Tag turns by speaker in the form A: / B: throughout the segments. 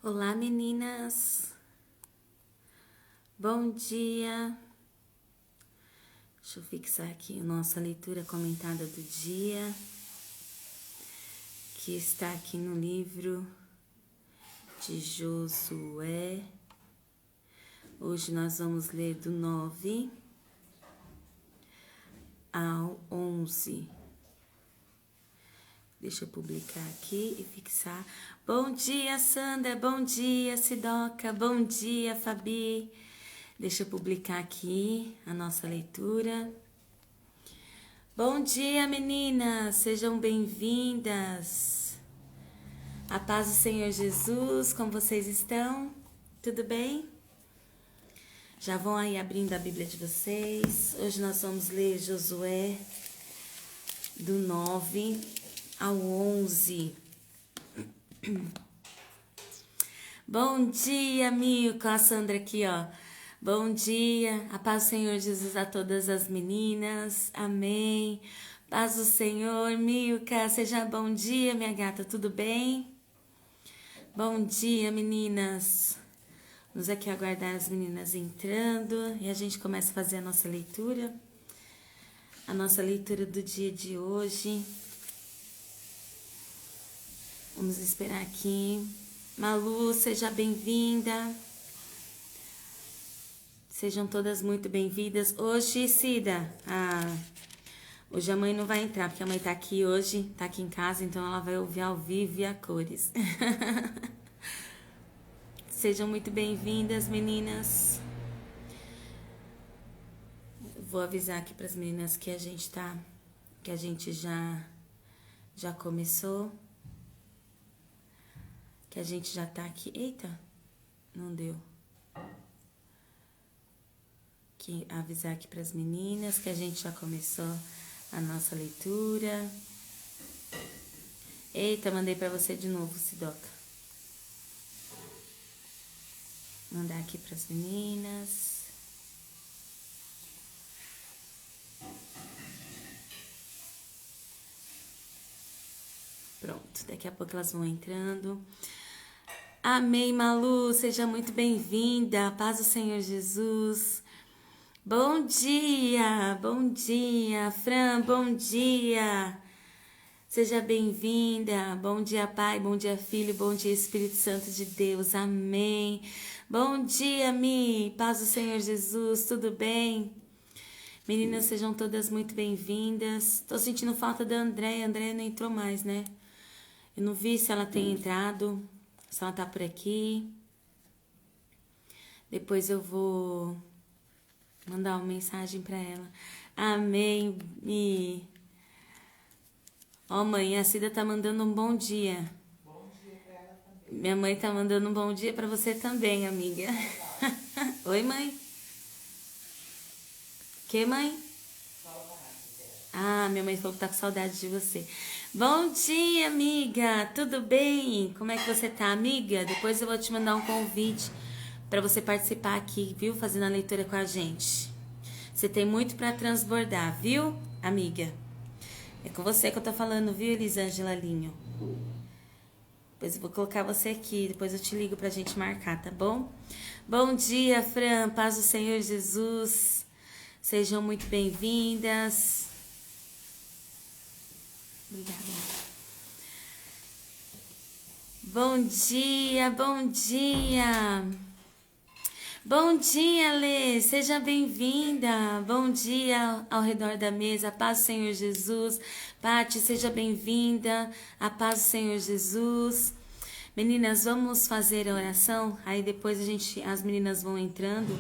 A: Olá, meninas. Bom dia. Deixa eu fixar aqui a nossa leitura comentada do dia, que está aqui no livro de Josué. Hoje nós vamos ler do 9 ao 11. Deixa eu publicar aqui e fixar. Bom dia, Sandra. Bom dia, Sidoca. Bom dia, Fabi. Deixa eu publicar aqui a nossa leitura. Bom dia, meninas. Sejam bem-vindas. A paz do Senhor Jesus. Como vocês estão? Tudo bem? Já vão aí abrindo a Bíblia de vocês. Hoje nós vamos ler Josué do 9 ao 11. Bom dia, Milka, a Sandra aqui, ó. Bom dia, a paz do Senhor Jesus a todas as meninas, amém. Paz do Senhor, Milka, seja bom dia, minha gata, tudo bem? Bom dia, meninas. Vamos aqui aguardar as meninas entrando e a gente começa a fazer a nossa leitura. A nossa leitura do dia de hoje. Vamos esperar aqui. Malu, seja bem-vinda. Sejam todas muito bem-vindas. Hoje, Cida, hoje a mãe não vai entrar, porque a mãe tá aqui hoje, tá aqui em casa, então ela vai ouvir ao vivo e a cores. Sejam muito bem-vindas, meninas. Vou avisar aqui para as meninas que a gente já começou. Que a gente já tá aqui. Eita, não deu. Que avisar aqui para as meninas que a gente já começou a nossa leitura. Eita, mandei para você de novo, Sidoca. Mandar aqui para as meninas. Pronto, daqui a pouco elas vão entrando. Amém, Malu, seja muito bem-vinda. Paz do Senhor Jesus. Bom dia, Fran, bom dia. Seja bem-vinda. Bom dia, Pai, bom dia, Filho, bom dia, Espírito Santo de Deus. Amém. Bom dia, Mi. Paz do Senhor Jesus, tudo bem? Meninas, sejam todas muito bem-vindas. Tô sentindo falta da Andréia. A Andréia não entrou mais, né? Eu não vi se ela tem entrado. Se ela tá por aqui. Depois eu vou mandar uma mensagem pra ela. Amém. Ó, mãe, a Cida tá mandando um bom dia.
B: Bom dia pra ela também.
A: Minha mãe tá mandando um bom dia pra você também, amiga. Oi, mãe. Que, mãe? Ah, minha mãe falou que tá com saudade de você. Bom dia, amiga. Tudo bem? Como é que você tá, amiga? Depois eu vou te mandar um convite para você participar aqui, viu? Fazendo a leitura com a gente. Você tem muito para transbordar, viu, amiga? É com você que eu tô falando, viu, Elisângela Linho? Depois eu vou colocar você aqui, depois eu te ligo pra gente marcar, tá bom? Bom dia, Fran. Paz do Senhor Jesus. Sejam muito bem-vindas. Obrigada. Bom dia, bom dia. Bom dia, Lê. Seja bem-vinda. Bom dia ao redor da mesa. A paz do Senhor Jesus. Pati, seja bem-vinda. A paz do Senhor Jesus. Meninas, vamos fazer a oração. Aí depois as meninas vão entrando.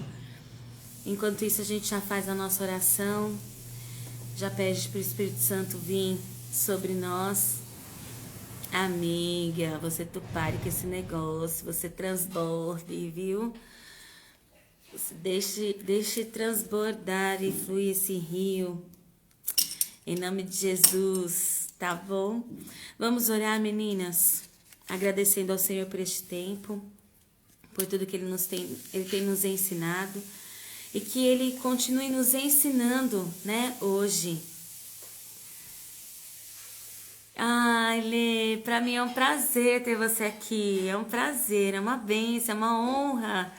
A: Enquanto isso, a gente já faz a nossa oração. Já pede para o Espírito Santo vir sobre nós. Amiga, você pare com esse negócio, você transborde, viu? Você deixe transbordar e fluir esse rio. Em nome de Jesus, tá bom? Vamos orar, meninas, agradecendo ao Senhor por este tempo, por tudo que Ele tem nos ensinado e que Ele continue nos ensinando, né, hoje. Ai, Lê, pra mim é um prazer ter você aqui. É um prazer, é uma bênção, é uma honra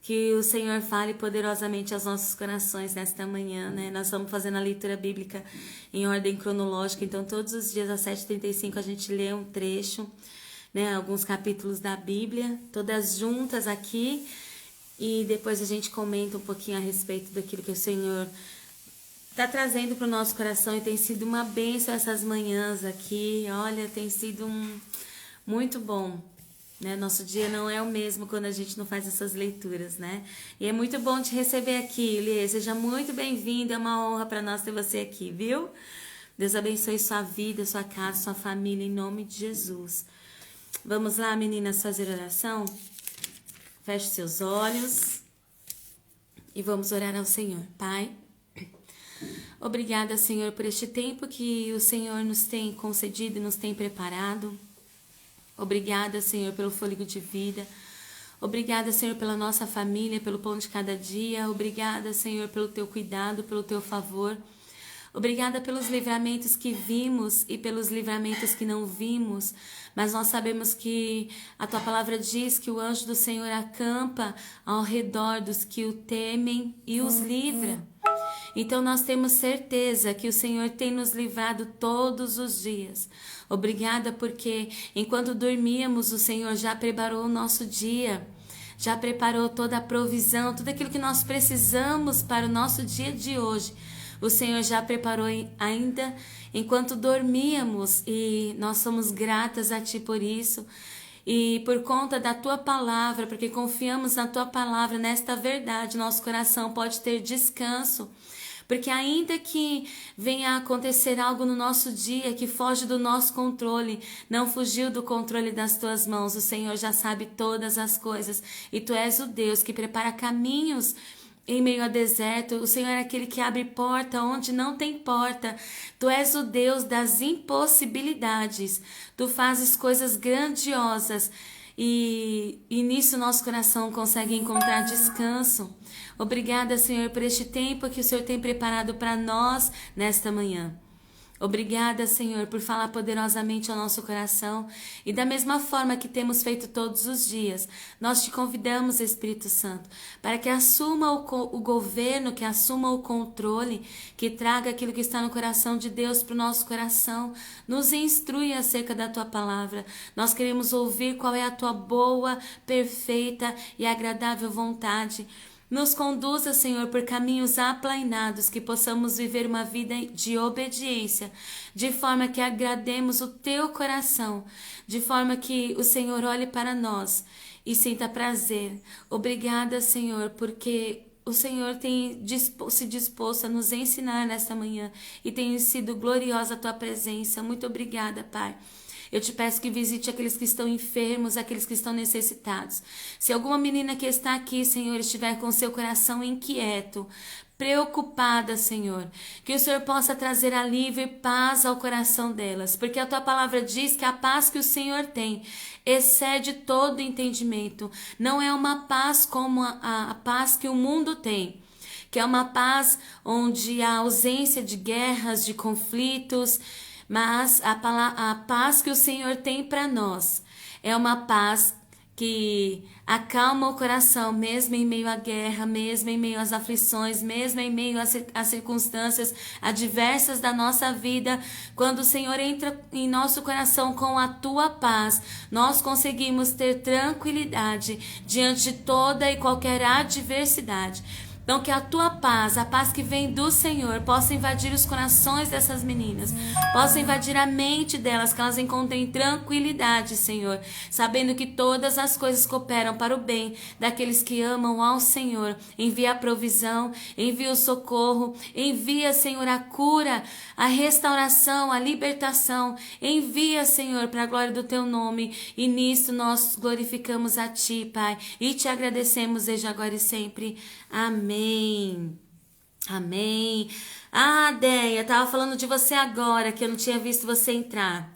A: que o Senhor fale poderosamente aos nossos corações nesta manhã, né? Nós estamos fazendo a leitura bíblica em ordem cronológica, então todos os dias às 7h35 a gente lê um trecho, né? Alguns capítulos da Bíblia, todas juntas aqui, e depois a gente comenta um pouquinho a respeito daquilo que o Senhor está trazendo para o nosso coração, e tem sido uma bênção essas manhãs aqui. Olha, tem sido muito bom, né? Nosso dia não é o mesmo quando a gente não faz essas leituras, né? E é muito bom te receber aqui, Lê. Seja muito bem-vinda, é uma honra para nós ter você aqui, viu? Deus abençoe sua vida, sua casa, sua família, em nome de Jesus. Vamos lá, meninas, fazer oração? Feche seus olhos e vamos orar ao Senhor. Pai, obrigada, Senhor, por este tempo que o Senhor nos tem concedido e nos tem preparado. Obrigada, Senhor, pelo fôlego de vida. Obrigada, Senhor, pela nossa família, pelo pão de cada dia. Obrigada, Senhor, pelo teu cuidado, pelo teu favor. Obrigada pelos livramentos que vimos e pelos livramentos que não vimos, mas nós sabemos que a tua palavra diz que o anjo do Senhor acampa ao redor dos que o temem e os livra. Então nós temos certeza que o Senhor tem nos livrado todos os dias. Obrigada porque enquanto dormíamos o Senhor já preparou o nosso dia, já preparou toda a provisão, tudo aquilo que nós precisamos para o nosso dia de hoje. O Senhor já preparou ainda enquanto dormíamos, e nós somos gratas a Ti por isso. E por conta da Tua palavra, porque confiamos na Tua palavra, nesta verdade, nosso coração pode ter descanso. Porque ainda que venha a acontecer algo no nosso dia que foge do nosso controle, não fugiu do controle das Tuas mãos, o Senhor já sabe todas as coisas. E Tu és o Deus que prepara caminhos em meio ao deserto. O Senhor é aquele que abre porta onde não tem porta. Tu és o Deus das impossibilidades. Tu fazes coisas grandiosas e nisso nosso coração consegue encontrar descanso. Obrigada, Senhor, por este tempo que o Senhor tem preparado para nós nesta manhã. Obrigada, Senhor, por falar poderosamente ao nosso coração, e da mesma forma que temos feito todos os dias, nós te convidamos, Espírito Santo, para que assuma o governo, que assuma o controle, que traga aquilo que está no coração de Deus para o nosso coração. Nos instrui acerca da tua palavra. Nós queremos ouvir qual é a tua boa, perfeita e agradável vontade. Nos conduza, Senhor, por caminhos aplainados, que possamos viver uma vida de obediência, de forma que agrademos o teu coração, de forma que o Senhor olhe para nós e sinta prazer. Obrigada, Senhor, porque o Senhor tem se disposto a nos ensinar nesta manhã e tem sido gloriosa a tua presença. Muito obrigada, Pai. Eu te peço que visite aqueles que estão enfermos, aqueles que estão necessitados. Se alguma menina que está aqui, Senhor, estiver com seu coração inquieto, preocupada, Senhor, que o Senhor possa trazer alívio e paz ao coração delas, porque a tua palavra diz que a paz que o Senhor tem excede todo entendimento. Não é uma paz como a paz que o mundo tem, que é uma paz onde há ausência de guerras, de conflitos, mas a paz que o Senhor tem para nós é uma paz que acalma o coração, mesmo em meio à guerra, mesmo em meio às aflições, mesmo em meio às circunstâncias adversas da nossa vida. Quando o Senhor entra em nosso coração com a tua paz, nós conseguimos ter tranquilidade diante de toda e qualquer adversidade. Então que a tua paz, a paz que vem do Senhor, possa invadir os corações dessas meninas, possa invadir a mente delas, que elas encontrem tranquilidade, Senhor, sabendo que todas as coisas cooperam para o bem daqueles que amam ao Senhor. Envia a provisão, envia o socorro, envia, Senhor, a cura, a restauração, a libertação. Envia, Senhor, para a glória do teu nome, e nisso nós glorificamos a ti, Pai, e te agradecemos desde agora e sempre. Amém. Amém. Ah, Deia, tava falando de você agora, que eu não tinha visto você entrar.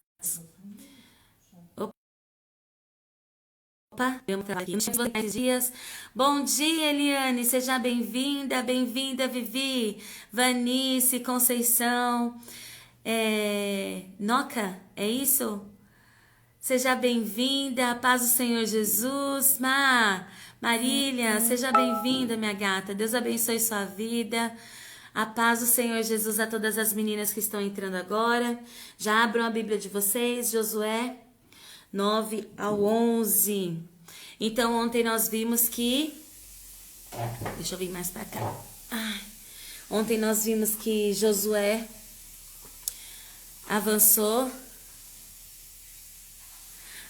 A: Opa, esses dias. Bom dia, Eliane, seja bem-vinda, Vivi, Vanice, Conceição. Noca, é isso? Seja bem-vinda, paz do Senhor Jesus. Marília, seja bem-vinda, minha gata. Deus abençoe sua vida. A paz do Senhor Jesus a todas as meninas que estão entrando agora. Já abram a Bíblia de vocês, Josué 9 ao 11. Então, ontem nós vimos que... Deixa eu vir mais pra cá. Ontem nós vimos que Josué avançou.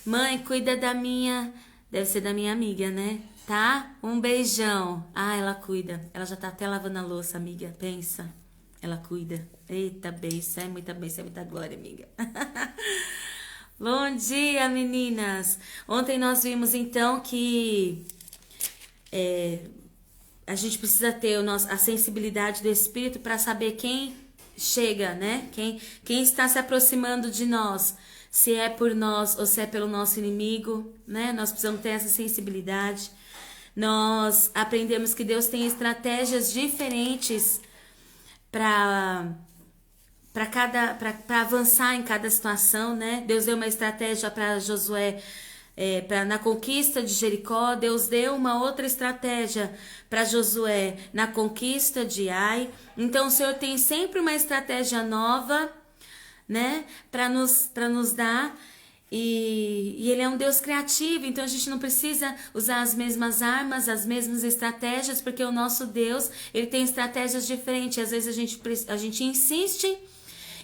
A: Mãe, cuida da minha... Deve ser da minha amiga, né? Tá? Um beijão. Ela cuida. Ela já tá até lavando a louça, amiga. Pensa. Ela cuida. Eita, bênção. É muita bênção, é muita glória, amiga. Bom dia, meninas. Ontem nós vimos, então, que... a gente precisa ter a sensibilidade do Espírito para saber quem chega, né? Quem está se aproximando de nós. Se é por nós ou se é pelo nosso inimigo, né? Nós precisamos ter essa sensibilidade. Nós aprendemos que Deus tem estratégias diferentes para avançar em cada situação, né? Deus deu uma estratégia para Josué na conquista de Jericó. Deus deu uma outra estratégia para Josué na conquista de Ai. Então o Senhor tem sempre uma estratégia nova, né, para nos dar, e Ele é um Deus criativo, então a gente não precisa usar as mesmas armas, as mesmas estratégias, porque o nosso Deus, Ele tem estratégias diferentes. Às vezes a gente insiste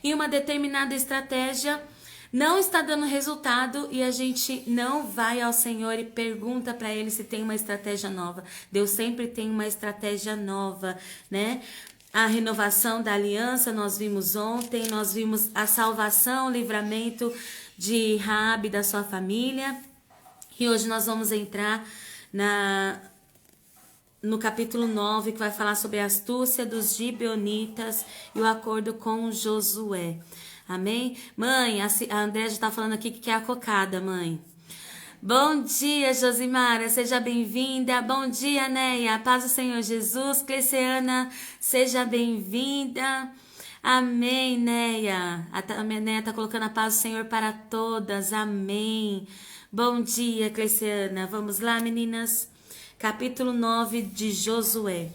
A: em uma determinada estratégia, não está dando resultado, e a gente não vai ao Senhor e pergunta para Ele se tem uma estratégia nova. Deus sempre tem uma estratégia nova, né? A renovação da aliança nós vimos ontem, nós vimos a salvação, o livramento de Raabe e da sua família. E hoje nós vamos entrar no capítulo 9, que vai falar sobre a astúcia dos gibeonitas e o acordo com Josué. Amém? Mãe, a André já está falando aqui que quer a cocada, mãe. Bom dia, Josimara, seja bem-vinda. Bom dia, Neia, paz do Senhor Jesus. Cleciana, seja bem-vinda. Amém, Neia. A Neia está colocando a paz do Senhor para todas. Amém. Bom dia, Cleciana. Vamos lá, meninas. Capítulo 9 de Josué.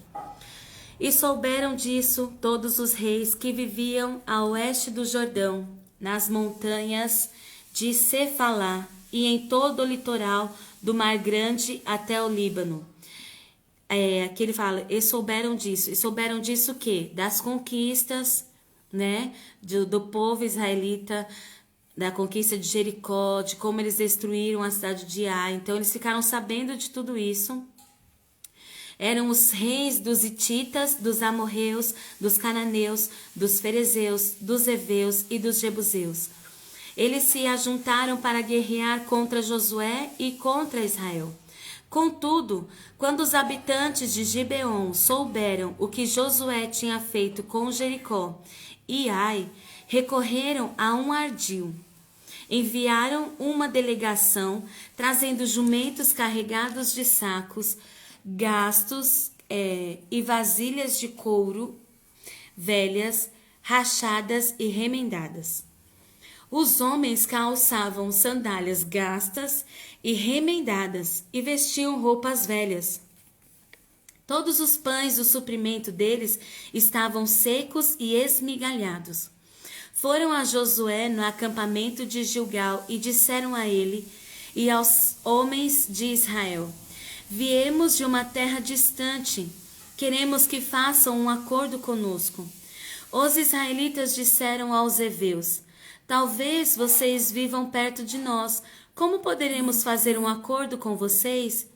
A: E souberam disso todos os reis que viviam a oeste do Jordão, nas montanhas de Cefalá, e em todo o litoral do Mar Grande até o Líbano. Aqui ele fala, e souberam disso. E souberam disso o quê? Das conquistas, né? Do povo israelita, da conquista de Jericó, de como eles destruíram a cidade de Ai. Então eles ficaram sabendo de tudo isso. Eram os reis dos hititas, dos amorreus, dos cananeus, dos ferezeus, dos heveus e dos jebuseus. Eles se ajuntaram para guerrear contra Josué e contra Israel. Contudo, quando os habitantes de Gibeon souberam o que Josué tinha feito com Jericó e Ai, recorreram a um ardil. Enviaram uma delegação, trazendo jumentos carregados de sacos, gastos e vasilhas de couro, velhas, rachadas e remendadas. Os homens calçavam sandálias gastas e remendadas e vestiam roupas velhas. Todos os pães do suprimento deles estavam secos e esmigalhados. Foram a Josué no acampamento de Gilgal e disseram a ele e aos homens de Israel: viemos de uma terra distante, queremos que façam um acordo conosco. Os israelitas disseram aos heveus: talvez vocês vivam perto de nós. Como poderemos fazer um acordo com vocês?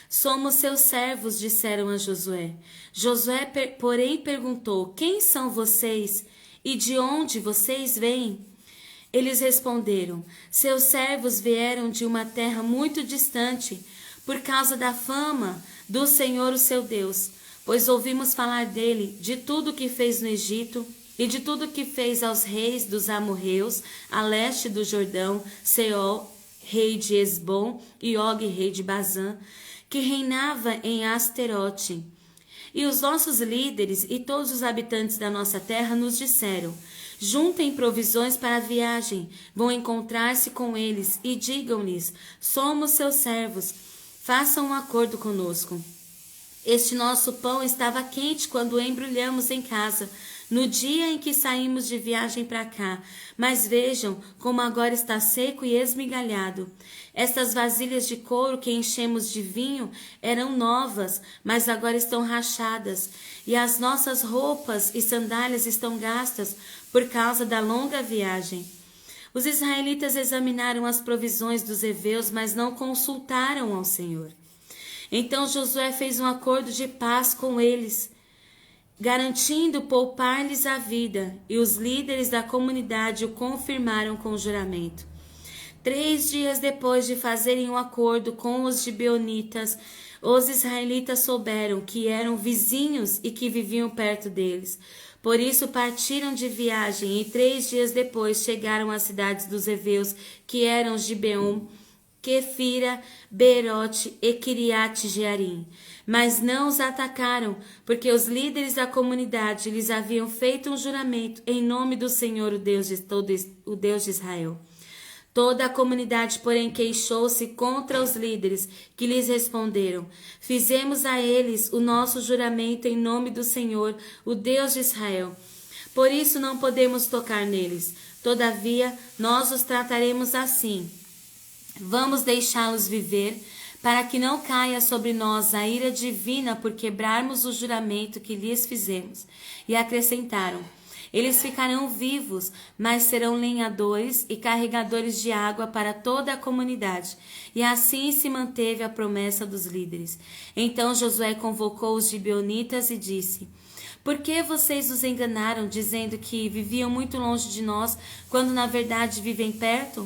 A: Somos seus servos, disseram a Josué. Josué, porém, perguntou: quem são vocês e de onde vocês vêm? Eles responderam: seus servos vieram de uma terra muito distante, por causa da fama do Senhor, o seu Deus, pois ouvimos falar dele, de tudo que fez no Egito, e de tudo que fez aos reis dos amorreus, a leste do Jordão, Seol, rei de Esbom, e Og, rei de Bazã, que reinava em Asterote. E os nossos líderes e todos os habitantes da nossa terra nos disseram: Juntem provisões para a viagem, vão encontrar-se com eles e digam-lhes: somos seus servos, façam um acordo conosco. Este nosso pão estava quente quando o embrulhamos em casa, no dia em que saímos de viagem para cá, mas vejam como agora está seco e esmigalhado. Estas vasilhas de couro que enchemos de vinho eram novas, mas agora estão rachadas, e as nossas roupas e sandálias estão gastas por causa da longa viagem. Os israelitas examinaram as provisões dos heveus, mas não consultaram ao Senhor. Então Josué fez um acordo de paz com eles, garantindo poupar-lhes a vida, e os líderes da comunidade o confirmaram com o juramento. 3 dias depois de fazerem um acordo com os gibeonitas, os israelitas souberam que eram vizinhos e que viviam perto deles. Por isso partiram de viagem e 3 dias depois chegaram às cidades dos heveus, que eram Gibeon, Quefira, Beerote e Quiriate-Jearim. Mas não os atacaram, porque os líderes da comunidade lhes haviam feito um juramento em nome do Senhor, o Deus de Israel. Toda a comunidade, porém, queixou-se contra os líderes, que lhes responderam: fizemos a eles o nosso juramento em nome do Senhor, o Deus de Israel. Por isso não podemos tocar neles. Todavia, nós os trataremos assim. Vamos deixá-los viver, para que não caia sobre nós a ira divina por quebrarmos o juramento que lhes fizemos. E acrescentaram: eles ficarão vivos, mas serão lenhadores e carregadores de água para toda a comunidade. E assim se manteve a promessa dos líderes. Então Josué convocou os gibeonitas e disse: por que vocês os enganaram, dizendo que viviam muito longe de nós, quando na verdade vivem perto?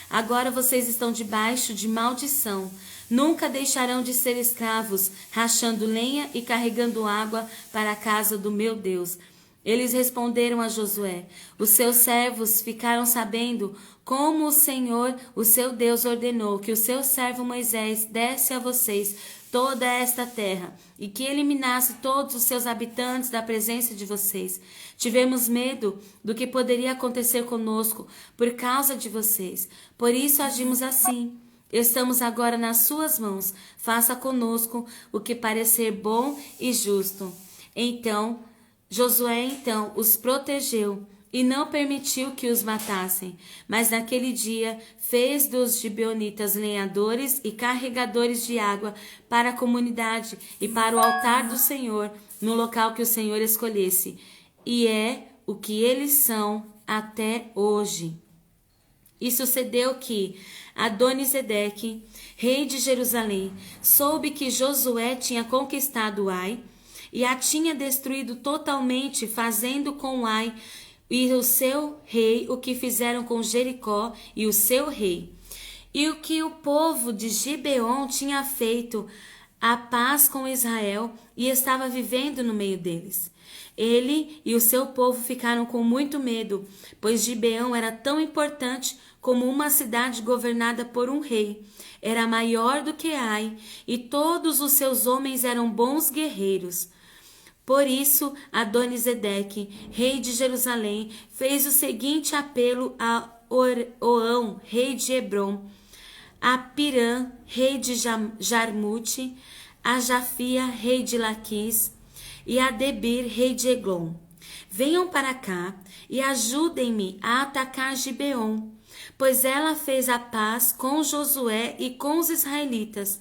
A: Agora vocês estão debaixo de maldição. Nunca deixarão de ser escravos, rachando lenha e carregando água para a casa do meu Deus. Eles responderam a Josué: os seus servos ficaram sabendo como o Senhor, o seu Deus, ordenou que o seu servo Moisés desse a vocês toda esta terra e que eliminasse todos os seus habitantes da presença de vocês. Tivemos medo do que poderia acontecer conosco por causa de vocês. Por isso agimos assim. Estamos agora nas suas mãos. Faça conosco o que parecer bom e justo. Josué os protegeu e não permitiu que os matassem, mas naquele dia fez dos gibeonitas lenhadores e carregadores de água para a comunidade e para o altar do Senhor, no local que o Senhor escolhesse. E é o que eles são até hoje. E sucedeu que Adonisedeque, rei de Jerusalém, soube que Josué tinha conquistado Ai e a tinha destruído totalmente, fazendo com Ai e o seu rei o que fizeram com Jericó e o seu rei. E o que o povo de Gibeon tinha feito a paz com Israel e estava vivendo no meio deles. Ele e o seu povo ficaram com muito medo, pois Gibeão era tão importante como uma cidade governada por um rei. Era maior do que Ai, e todos os seus homens eram bons guerreiros. Por isso, Adonisedeque, rei de Jerusalém, fez o seguinte apelo a Oão, rei de Hebrom, a Pirã, rei de Jarmute, a Jafia, rei de Laquis, e a Debir, rei de Eglon. Venham para cá e ajudem-me a atacar Gibeon, pois ela fez a paz com Josué e com os israelitas.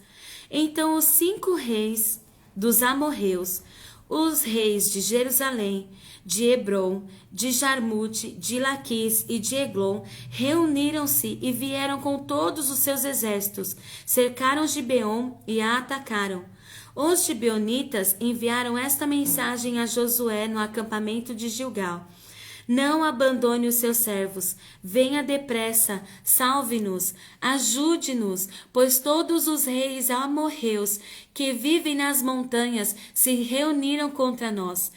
A: Então os 5 reis dos amorreus, os reis de Jerusalém, de Hebrom, de Jarmute, de Laquis e de Eglon, reuniram-se e vieram com todos os seus exércitos, cercaram Gibeon e a atacaram. Os gibeonitas enviaram esta mensagem a Josué no acampamento de Gilgal: não abandone os seus servos, venha depressa, salve-nos, ajude-nos, pois todos os reis amorreus que vivem nas montanhas se reuniram contra nós.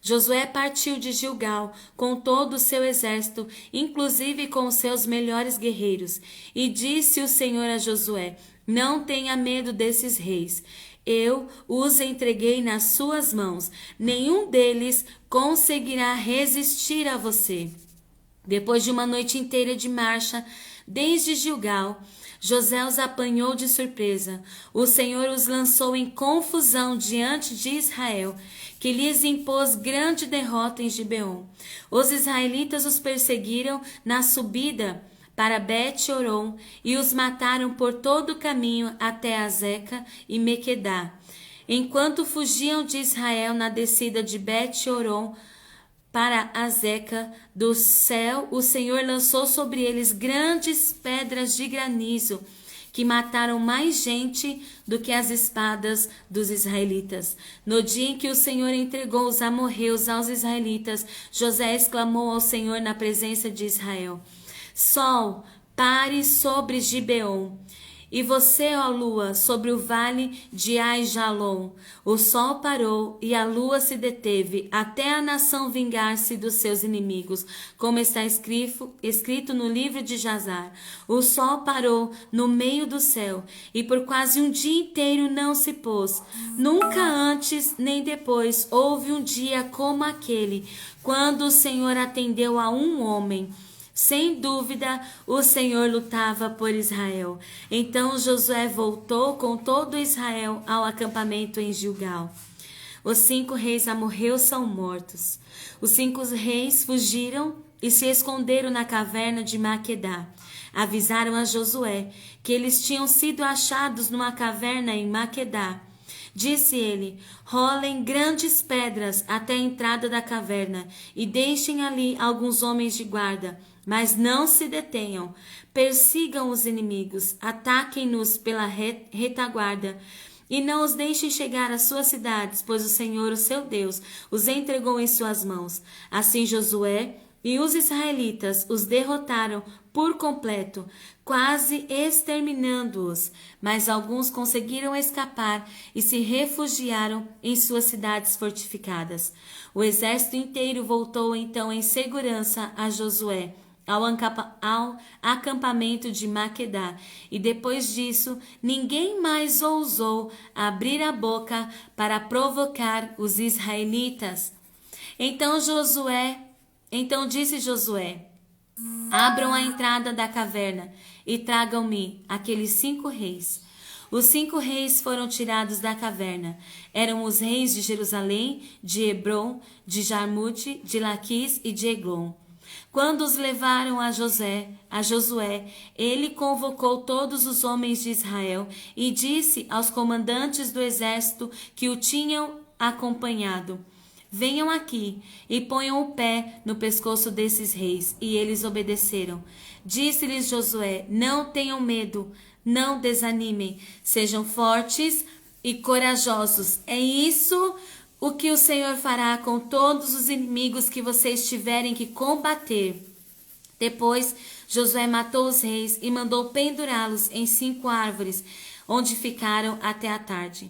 A: Josué partiu de Gilgal com todo o seu exército, inclusive com os seus melhores guerreiros, e disse o Senhor a Josué: não tenha medo desses reis. Eu os entreguei nas suas mãos. Nenhum deles conseguirá resistir a você. Depois de uma noite inteira de marcha, desde Gilgal, José os apanhou de surpresa. O Senhor os lançou em confusão diante de Israel, que lhes impôs grande derrota em Gibeon. Os israelitas os perseguiram na subida para Bet-Horon e os mataram por todo o caminho até Azeca e Mequedá. Enquanto fugiam de Israel na descida de Bet-Horon para Azeca, do céu o Senhor lançou sobre eles grandes pedras de granizo, que mataram mais gente do que as espadas dos israelitas. No dia em que o Senhor entregou os amorreus aos israelitas, José exclamou ao Senhor na presença de Israel: Sol, pare sobre Gibeon. E você, ó lua, sobre o vale de Aijalon. O sol parou e a lua se deteve, até a nação vingar-se dos seus inimigos, como está escrito no livro de Jazar. O sol parou no meio do céu, e por quase um dia inteiro não se pôs. Nunca antes nem depois houve um dia como aquele, quando o Senhor atendeu a um homem. Sem dúvida, o Senhor lutava por Israel. Então Josué voltou com todo Israel ao acampamento em Gilgal. Os 5 reis amorreus são mortos. Os 5 reis fugiram e se esconderam na caverna de Maquedá. Avisaram a Josué que eles tinham sido achados numa caverna em Maquedá. Disse ele: rolem grandes pedras até a entrada da caverna e deixem ali alguns homens de guarda. Mas não se detenham, persigam os inimigos, ataquem-nos pela retaguarda e não os deixem chegar às suas cidades, pois o Senhor, o seu Deus, os entregou em suas mãos. Assim Josué e os israelitas os derrotaram por completo, quase exterminando-os, mas alguns conseguiram escapar e se refugiaram em suas cidades fortificadas. O exército inteiro voltou então em segurança a Josué, ao acampamento de Maquedá, e depois disso ninguém mais ousou abrir a boca para provocar os israelitas. Então disse Josué: abram a entrada da caverna e tragam-me aqueles 5 reis. Os 5 reis foram tirados da caverna. Eram os reis de Jerusalém, de Hebron, de Jarmute, de Laquis e de Eglon. Quando os levaram a Josué, ele convocou todos os homens de Israel e disse aos comandantes do exército que o tinham acompanhado: venham aqui e ponham o pé no pescoço desses reis. E eles obedeceram. Disse-lhes Josué: não tenham medo, não desanimem, sejam fortes e corajosos. É isso o que o Senhor fará com todos os inimigos que vocês tiverem que combater. Depois, Josué matou os reis e mandou pendurá-los em 5 árvores, onde ficaram até a tarde.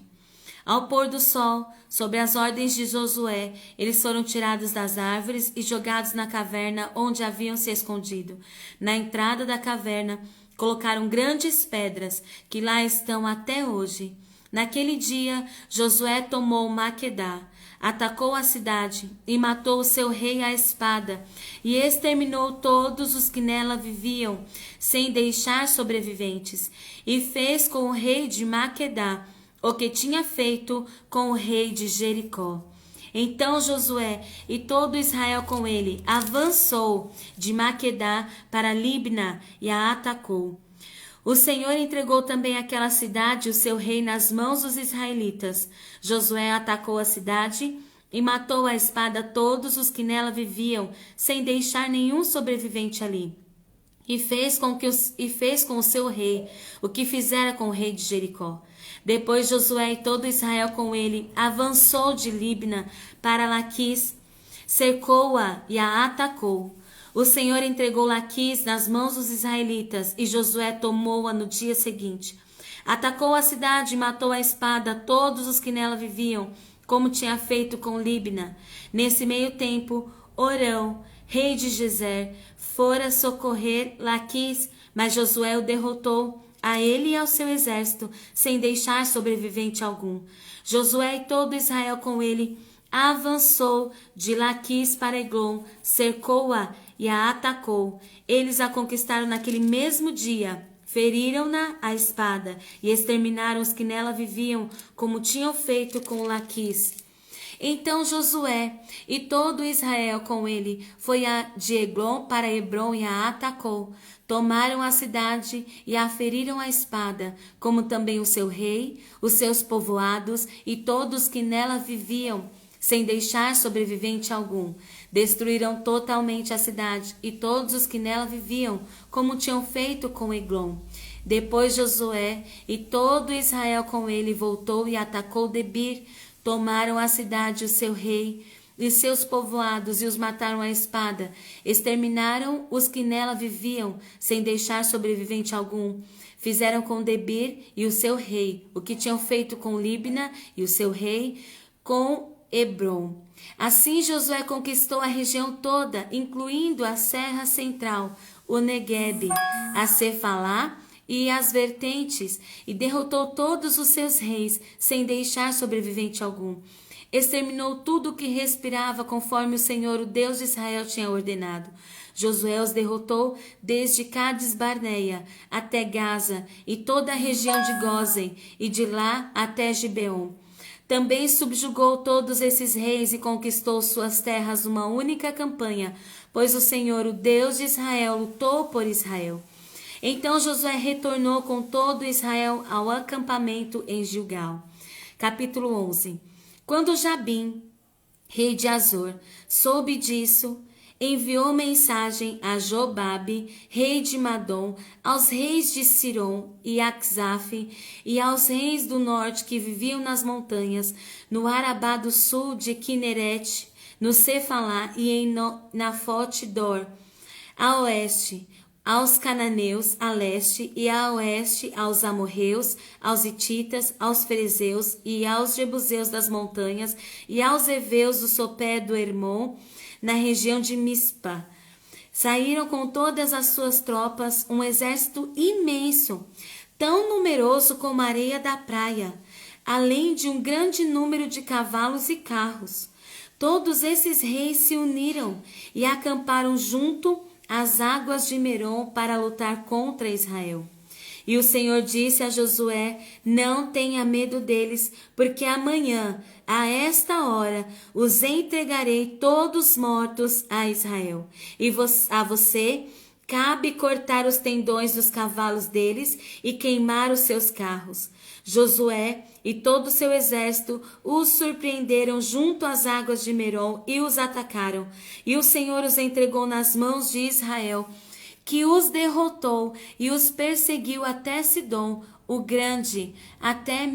A: Ao pôr do sol, sob as ordens de Josué, eles foram tirados das árvores e jogados na caverna onde haviam se escondido. Na entrada da caverna, colocaram grandes pedras, que lá estão até hoje. Naquele dia, Josué tomou Maquedá, atacou a cidade e matou o seu rei à espada, e exterminou todos os que nela viviam, sem deixar sobreviventes, e fez com o rei de Maquedá o que tinha feito com o rei de Jericó. Então Josué e todo Israel com ele avançou de Maquedá para Libna e a atacou. O Senhor entregou também aquela cidade e o seu rei nas mãos dos israelitas. Josué atacou a cidade e matou à espada todos os que nela viviam, sem deixar nenhum sobrevivente ali. E fez com o seu rei o que fizera com o rei de Jericó. Depois Josué e todo Israel com ele avançou de Libna para Laquis, cercou-a e a atacou. O Senhor entregou Laquis nas mãos dos israelitas e Josué tomou-a no dia seguinte. Atacou a cidade e matou à espada todos os que nela viviam, como tinha feito com Libna. Nesse meio tempo, Orão, rei de Gezer, fora socorrer Laquis, mas Josué o derrotou, a ele e ao seu exército, sem deixar sobrevivente algum. Josué e todo Israel com ele avançou de Laquis para Eglon, cercou-a e a atacou. Eles a conquistaram naquele mesmo dia. Feriram-na à espada e exterminaram os que nela viviam, como tinham feito com Laquis. Então Josué e todo Israel com ele foi de Eglon para Hebrom e a atacou. Tomaram a cidade e a feriram à espada, como também o seu rei, os seus povoados e todos que nela viviam, sem deixar sobrevivente algum. Destruíram totalmente a cidade e todos os que nela viviam, como tinham feito com Eglon. Depois Josué e todo Israel com ele voltou e atacou Debir. Tomaram a cidade, o seu rei e seus povoados e os mataram à espada. Exterminaram os que nela viviam, sem deixar sobrevivente algum. Fizeram com Debir e o seu rei o que tinham feito com Libna e o seu rei, com Hebrom. Assim Josué conquistou a região toda, incluindo a Serra Central, o Neguebe, a Cefalá e as vertentes, e derrotou todos os seus reis, sem deixar sobrevivente algum. Exterminou tudo o que respirava, conforme o Senhor, o Deus de Israel, tinha ordenado. Josué os derrotou desde Cades Barneia até Gaza e toda a região de Gósen, e de lá até Gibeon. Também subjugou todos esses reis e conquistou suas terras numa única campanha, pois o Senhor, o Deus de Israel, lutou por Israel. Então Josué retornou com todo Israel ao acampamento em Gilgal. Capítulo 11. Quando Jabim, rei de Azor, soube disso, enviou mensagem a Jobabe, rei de Madom, aos reis de Siron e Axaf, e aos reis do norte que viviam nas montanhas, no Arabá do sul de Quinerete, no Cefalá e em Nafote Dor, a oeste, aos cananeus a leste, e a oeste aos amorreus, aos hititas, aos ferezeus e aos jebuseus das montanhas, e aos heveus do sopé do Hermon, na região de Mispa. Saíram com todas as suas tropas, um exército imenso, tão numeroso como a areia da praia, além de um grande número de cavalos e carros. Todos esses reis se uniram e acamparam junto às águas de Merom para lutar contra Israel. E o Senhor disse a Josué: não tenha medo deles, porque amanhã, a esta hora, os entregarei todos mortos a Israel. E a você cabe cortar os tendões dos cavalos deles e queimar os seus carros. Josué e todo o seu exército os surpreenderam junto às águas de Merom e os atacaram. E o Senhor os entregou nas mãos de Israel, que os derrotou e os perseguiu até Sidom, o grande, até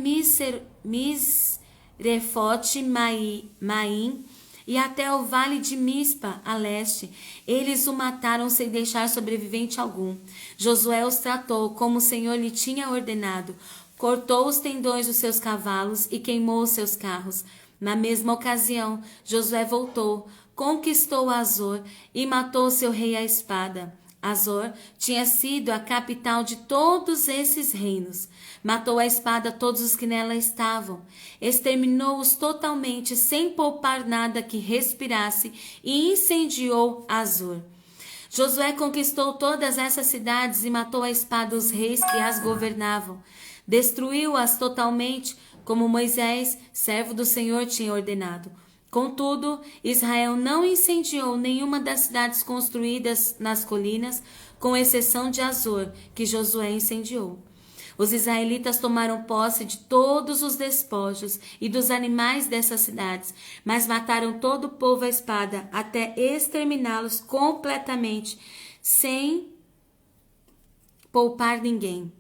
A: Misrefote Maim, e até o vale de Mispa, a leste. Eles o mataram sem deixar sobrevivente algum. Josué os tratou como o Senhor lhe tinha ordenado. Cortou os tendões dos seus cavalos e queimou os seus carros. Na mesma ocasião, Josué voltou, conquistou Azor e matou seu rei à espada. Azor tinha sido a capital de todos esses reinos. Matou à espada todos os que nela estavam. Exterminou-os totalmente, sem poupar nada que respirasse, e incendiou Azor. Josué conquistou todas essas cidades e matou à espada os reis que as governavam. Destruiu-as totalmente, como Moisés, servo do Senhor, tinha ordenado. Contudo, Israel não incendiou nenhuma das cidades construídas nas colinas, com exceção de Azor, que Josué incendiou. Os israelitas tomaram posse de todos os despojos e dos animais dessas cidades, mas mataram todo o povo à espada, até exterminá-los completamente, sem poupar ninguém.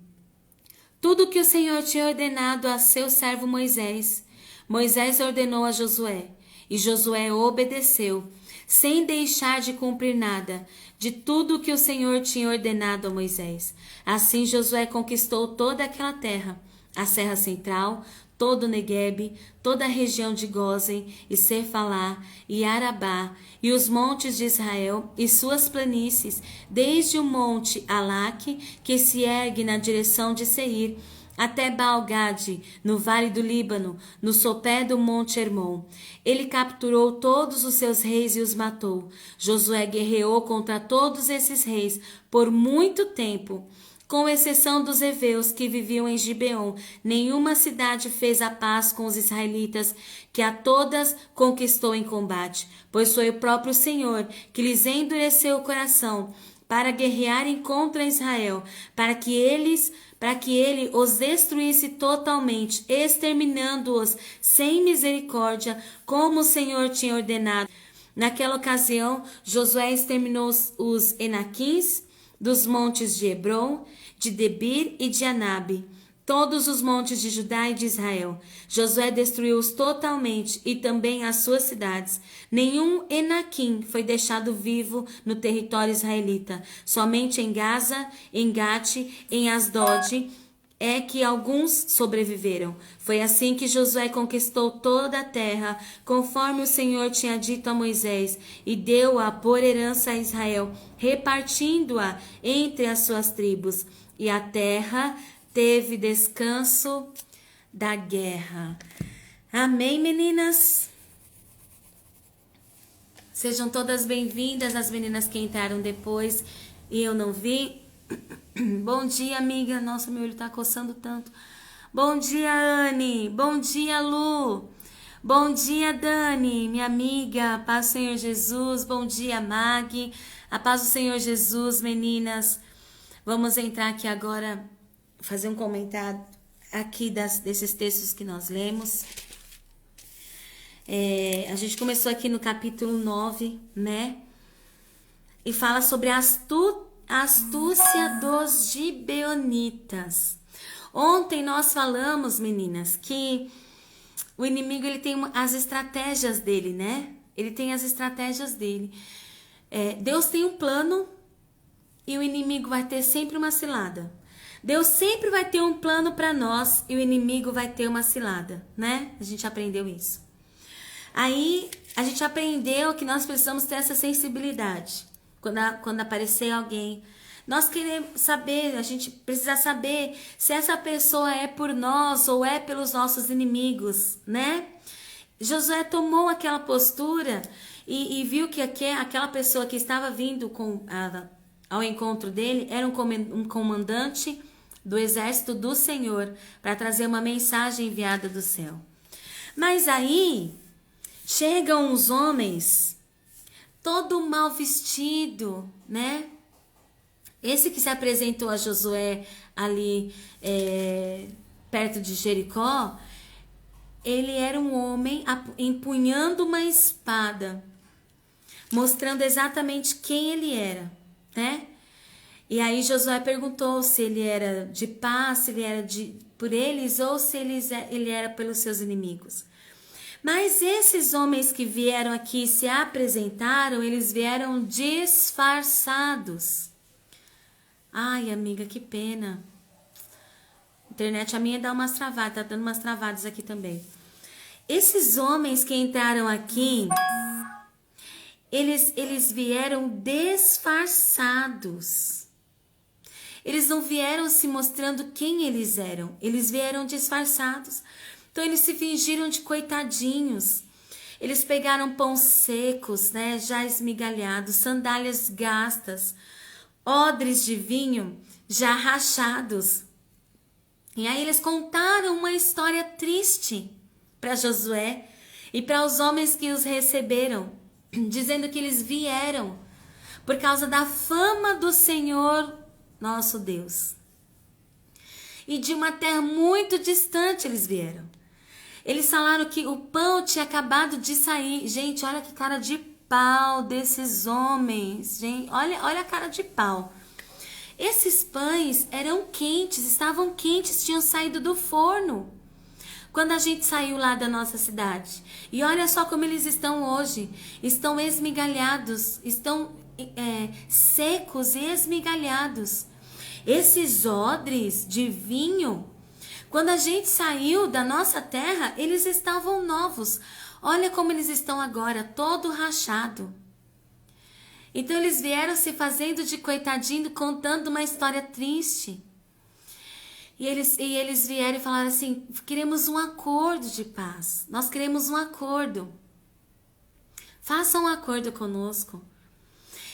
A: Tudo que o Senhor tinha ordenado a seu servo Moisés, Moisés ordenou a Josué, e Josué obedeceu, sem deixar de cumprir nada de tudo que o Senhor tinha ordenado a Moisés. Assim Josué conquistou toda aquela terra, a Serra Central, todo o Neguebe, toda a região de Gósen e Cefalá e Arabá, e os montes de Israel e suas planícies, desde o monte Alaque, que se ergue na direção de Seir, até Baal-Gade, no vale do Líbano, no sopé do monte Hermon. Ele capturou todos os seus reis e os matou. Josué guerreou contra todos esses reis por muito tempo. Com exceção dos heveus que viviam em Gibeon, nenhuma cidade fez a paz com os israelitas, que a todas conquistou em combate, pois foi o próprio Senhor que lhes endureceu o coração para guerrearem contra Israel, para que ele os destruísse totalmente, exterminando-os sem misericórdia, como o Senhor tinha ordenado. Naquela ocasião, Josué exterminou os Enaquins dos montes de Hebron, de Debir e de Anabe, todos os montes de Judá e de Israel. Josué destruiu-os totalmente e também as suas cidades. Nenhum Enaquim foi deixado vivo no território israelita. Somente em Gaza, em Gate, em Asdod é que alguns sobreviveram. Foi assim que Josué conquistou toda a terra, conforme o Senhor tinha dito a Moisés, e deu-a por herança a Israel, repartindo-a entre as suas tribos. E a terra teve descanso da guerra. Amém, meninas? Sejam todas bem-vindas, as meninas que entraram depois e eu não vi. Bom dia, amiga. Nossa, meu olho tá coçando tanto. Bom dia, Anne. Bom dia, Lu. Bom dia, Dani, minha amiga. Paz do Senhor Jesus. Bom dia, Mag. A paz do Senhor Jesus, meninas. Vamos entrar aqui agora, fazer um comentário aqui desses textos que nós lemos. A gente começou aqui no capítulo 9, né? E fala sobre a astúcia dos gibeonitas. Ontem nós falamos, meninas, que o inimigo ele tem as estratégias dele, né? Ele tem as estratégias dele. Deus tem um plano e o inimigo vai ter sempre uma cilada. Deus sempre vai ter um plano para nós e o inimigo vai ter uma cilada, né? A gente aprendeu isso. Aí a gente aprendeu que nós precisamos ter essa sensibilidade. Quando aparecer alguém, nós queremos saber, a gente precisa saber se essa pessoa é por nós ou é pelos nossos inimigos, né? Josué tomou aquela postura e viu que aquela pessoa que estava vindo ao encontro dele era um comandante do exército do Senhor para trazer uma mensagem enviada do céu. Mas aí chegam uns homens todo mal vestido, né? Esse que se apresentou a Josué ali perto de Jericó, ele era um homem empunhando uma espada, mostrando exatamente quem ele era, né? E aí Josué perguntou se ele era de paz, se ele era por eles ou se ele era pelos seus inimigos. Mas esses homens que vieram aqui e se apresentaram, eles vieram disfarçados. Ai, amiga, que pena. A internet a minha dá umas travadas, tá dando umas travadas aqui também. Esses homens que entraram aqui, eles vieram disfarçados. Eles não vieram se mostrando quem eles eram. Eles vieram disfarçados. Então eles se fingiram de coitadinhos. Eles pegaram pães secos, né, já esmigalhados, sandálias gastas, odres de vinho já rachados. E aí eles contaram uma história triste para Josué e para os homens que os receberam, dizendo que eles vieram por causa da fama do Senhor nosso Deus. E de uma terra muito distante eles vieram. Eles falaram que o pão tinha acabado de sair. Gente, olha que cara de pau desses homens. Gente, olha a cara de pau. Esses pães eram quentes, estavam quentes, tinham saído do forno quando a gente saiu lá da nossa cidade. E olha só como eles estão hoje. Estão esmigalhados, estão secos e esmigalhados. Esses odres de vinho, quando a gente saiu da nossa terra, eles estavam novos. Olha como eles estão agora, todo rachado. Então eles vieram se fazendo de coitadinho, contando uma história triste. E eles vieram e falaram assim: queremos um acordo de paz. Nós queremos um acordo. Faça um acordo conosco.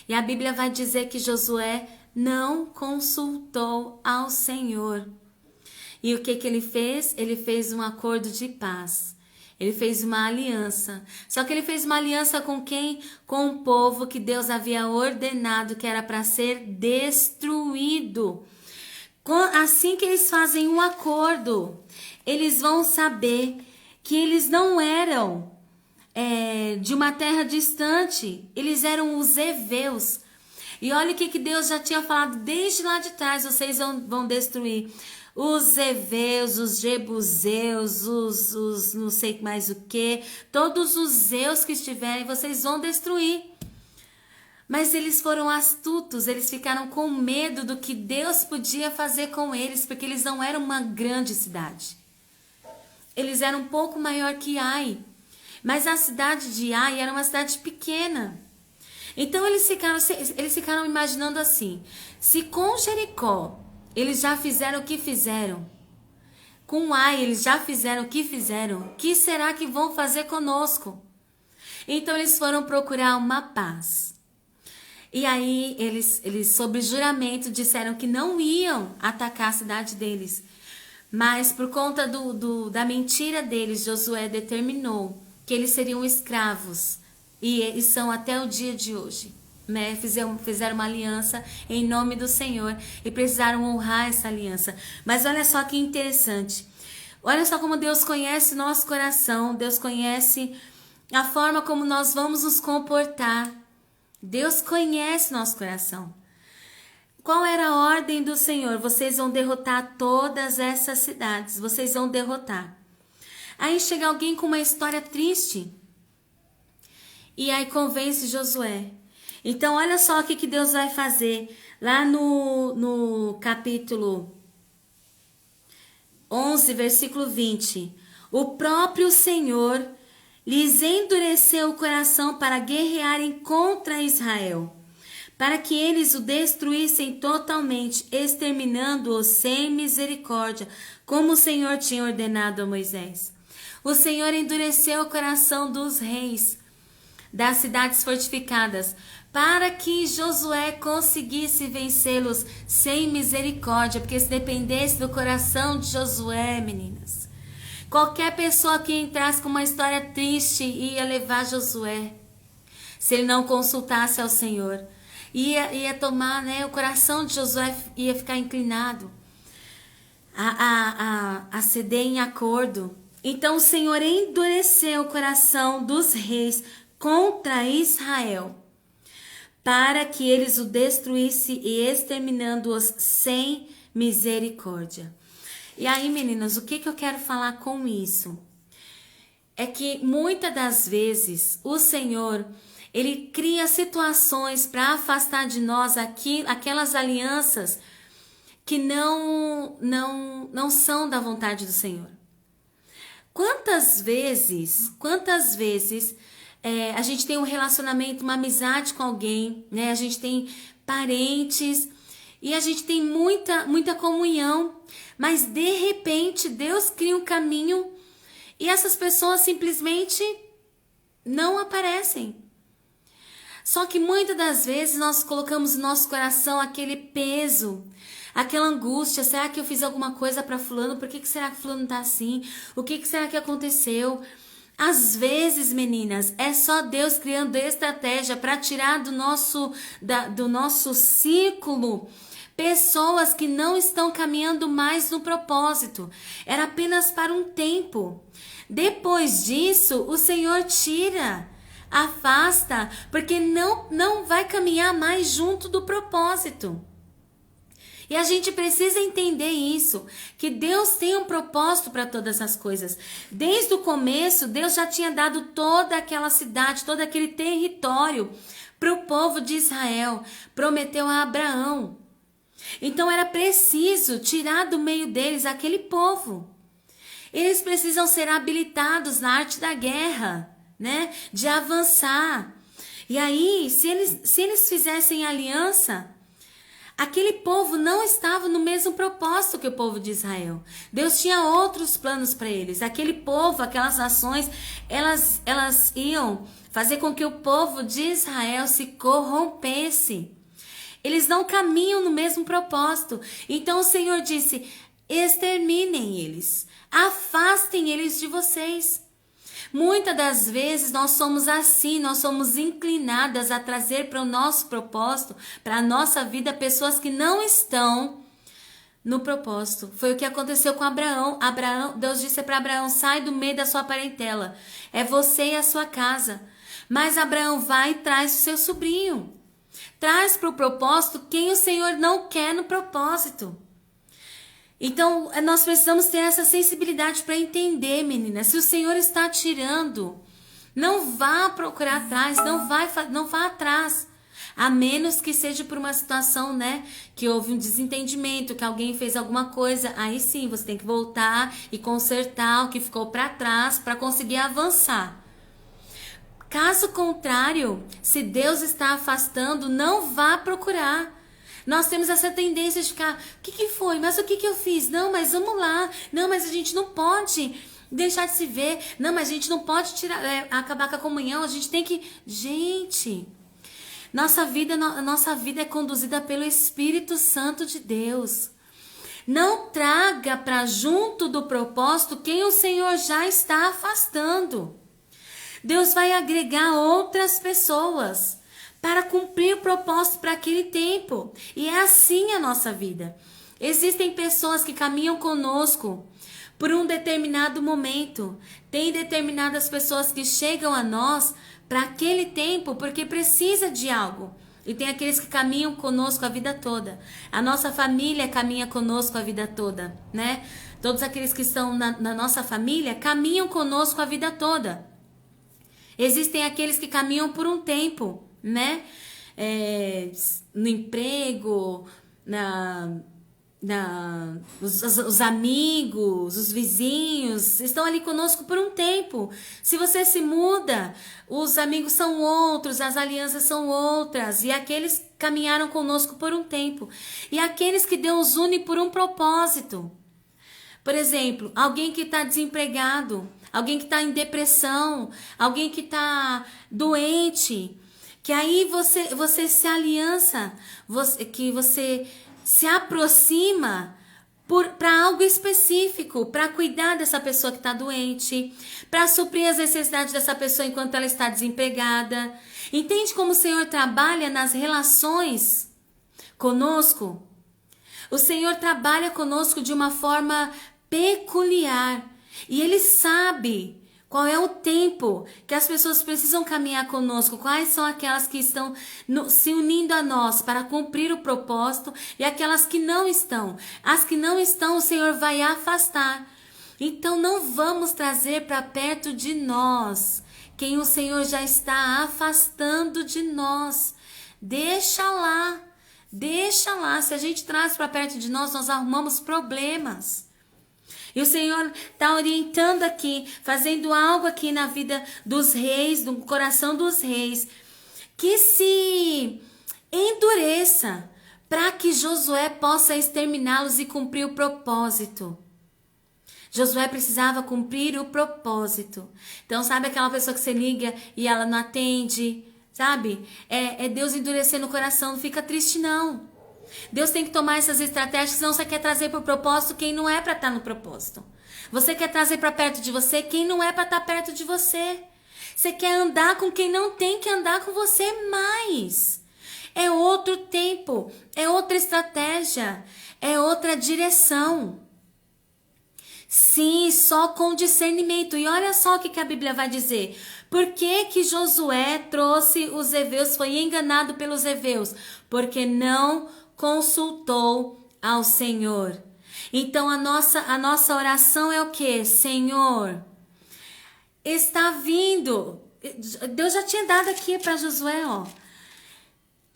A: E a Bíblia vai dizer que Josué não consultou ao Senhor. E o que ele fez? Ele fez um acordo de paz. Ele fez uma aliança. Só que ele fez uma aliança com quem? Com o povo que Deus havia ordenado que era para ser destruído. Assim que eles fazem um acordo, eles vão saber que eles não eram de uma terra distante. Eles eram os heveus. E olha o que Deus já tinha falado desde lá de trás: vocês vão destruir os heveus, os jebuseus, os não sei mais o que, todos os zeus que estiverem, vocês vão destruir. Mas eles foram astutos, eles ficaram com medo do que Deus podia fazer com eles, porque eles não eram uma grande cidade. Eles eram um pouco maior que Ai, mas a cidade de Ai era uma cidade pequena. Então eles ficaram imaginando assim: se com Jericó eles já fizeram o que fizeram, com Ai eles já fizeram o que será que vão fazer conosco? Então eles foram procurar uma paz. E aí eles sob juramento disseram que não iam atacar a cidade deles. Mas por conta da mentira deles, Josué determinou que eles seriam escravos. E são até o dia de hoje. Né? Fizeram uma aliança em nome do Senhor e precisaram honrar essa aliança. Mas olha só que interessante. Olha só como Deus conhece nosso coração. Deus conhece a forma como nós vamos nos comportar. Deus conhece nosso coração. Qual era a ordem do Senhor? Vocês vão derrotar todas essas cidades. Vocês vão derrotar. Aí chega alguém com uma história triste. E aí convence Josué. Então olha só o que Deus vai fazer. Lá no capítulo 11, versículo 20. O próprio Senhor lhes endureceu o coração para guerrearem contra Israel, para que eles o destruíssem totalmente, exterminando-o sem misericórdia, como o Senhor tinha ordenado a Moisés. O Senhor endureceu o coração dos reis das cidades fortificadas, para que Josué conseguisse vencê-los sem misericórdia, porque se dependesse do coração de Josué, meninas, qualquer pessoa que entrasse com uma história triste ia levar Josué. Se ele não consultasse ao Senhor, ia tomar, né? O coração de Josué ia ficar inclinado a ceder em acordo. Então o Senhor endureceu o coração dos reis contra Israel, para que eles o destruíssem e exterminando-os sem misericórdia. E aí, meninas, o que eu quero falar com isso? É que muitas das vezes o Senhor, ele cria situações para afastar de nós aquelas alianças que não são da vontade do Senhor. Quantas vezes a gente tem um relacionamento, uma amizade com alguém, né? A gente tem parentes e a gente tem muita comunhão, mas de repente Deus cria um caminho e essas pessoas simplesmente não aparecem. Só que muitas das vezes nós colocamos no nosso coração aquele peso, aquela angústia: será que eu fiz alguma coisa para fulano? Por que será que fulano tá assim? O que será que aconteceu? Às vezes, meninas, é só Deus criando estratégia para tirar do nosso círculo pessoas que não estão caminhando mais no propósito. Era apenas para um tempo. Depois disso, o Senhor tira, afasta, porque não vai caminhar mais junto do propósito. E a gente precisa entender isso, que Deus tem um propósito para todas as coisas. Desde o começo, Deus já tinha dado toda aquela cidade, todo aquele território para o povo de Israel. Prometeu a Abraão. Então era preciso tirar do meio deles aquele povo. Eles precisam ser habilitados na arte da guerra, né? De avançar. E aí, se eles fizessem aliança, Aquele povo não estava no mesmo propósito que o povo de Israel. Deus tinha outros planos para eles. Aquele povo, aquelas nações, elas iam fazer com que o povo de Israel se corrompesse. Eles não caminham no mesmo propósito. Então o Senhor disse: exterminem eles, afastem eles de vocês. Muitas das vezes nós somos assim, nós somos inclinadas a trazer para o nosso propósito, para a nossa vida, pessoas que não estão no propósito. Foi o que aconteceu com Abraão. Deus disse para Abraão: sai do meio da sua parentela, é você e a sua casa. Mas Abraão vai e traz o seu sobrinho. Traz para o propósito quem o Senhor não quer no propósito. Então, nós precisamos ter essa sensibilidade para entender, meninas. Se o Senhor está tirando, não vá procurar atrás, não vá atrás. A menos que seja por uma situação, né, que houve um desentendimento, que alguém fez alguma coisa. Aí sim, você tem que voltar e consertar o que ficou para trás para conseguir avançar. Caso contrário, se Deus está afastando, não vá procurar. Nós temos essa tendência de ficar: o que foi? Mas o que eu fiz? Não, mas vamos lá. Não, mas a gente não pode deixar de se ver. Não, mas a gente não pode acabar com a comunhão. A gente tem que... Gente, nossa vida é conduzida pelo Espírito Santo de Deus. Não traga para junto do propósito quem o Senhor já está afastando. Deus vai agregar outras pessoas para cumprir o propósito para aquele tempo. E é assim a nossa vida. Existem pessoas que caminham conosco por um determinado momento. Tem determinadas pessoas que chegam a nós para aquele tempo porque precisa de algo. E tem aqueles que caminham conosco a vida toda. A nossa família caminha conosco a vida toda, né? Todos aqueles que estão na nossa família caminham conosco a vida toda. Existem aqueles que caminham por um tempo, né? No emprego, os amigos, os vizinhos estão ali conosco por um tempo. Se você se muda, os amigos são outros, as alianças são outras, e aqueles caminharam conosco por um tempo. E aqueles que Deus une por um propósito. Por exemplo, alguém que está desempregado, alguém que está em depressão, alguém que está doente, que aí você se aliança, que você se aproxima para algo específico, para cuidar dessa pessoa que está doente, para suprir as necessidades dessa pessoa enquanto ela está desempregada. Entende como o Senhor trabalha nas relações conosco? O Senhor trabalha conosco de uma forma peculiar. E Ele sabe qual é o tempo que as pessoas precisam caminhar conosco, quais são aquelas que estão se unindo a nós para cumprir o propósito e aquelas que não estão. As que não estão, o Senhor vai afastar. Então não vamos trazer para perto de nós quem o Senhor já está afastando de nós. Deixa lá. Se a gente traz para perto de nós, nós arrumamos problemas. E o Senhor está orientando aqui, fazendo algo aqui na vida dos reis, no coração dos reis, que se endureça para que Josué possa exterminá-los e cumprir o propósito. Josué precisava cumprir o propósito. Então, sabe aquela pessoa que você liga e ela não atende? Sabe? É Deus endurecendo o coração, não fica triste não. Deus tem que tomar essas estratégias, senão você quer trazer para o propósito quem não é para estar no propósito. Você quer trazer para perto de você quem não é para estar perto de você. Você quer andar com quem não tem que andar com você mais. É outro tempo, é outra estratégia, é outra direção. Sim, só com discernimento. E olha só o que a Bíblia vai dizer. Por que Josué trouxe os heveus, foi enganado pelos heveus? Porque não consultou ao Senhor. Então a nossa oração é o quê? Senhor, está vindo. Deus já tinha dado aqui para Josué, ó.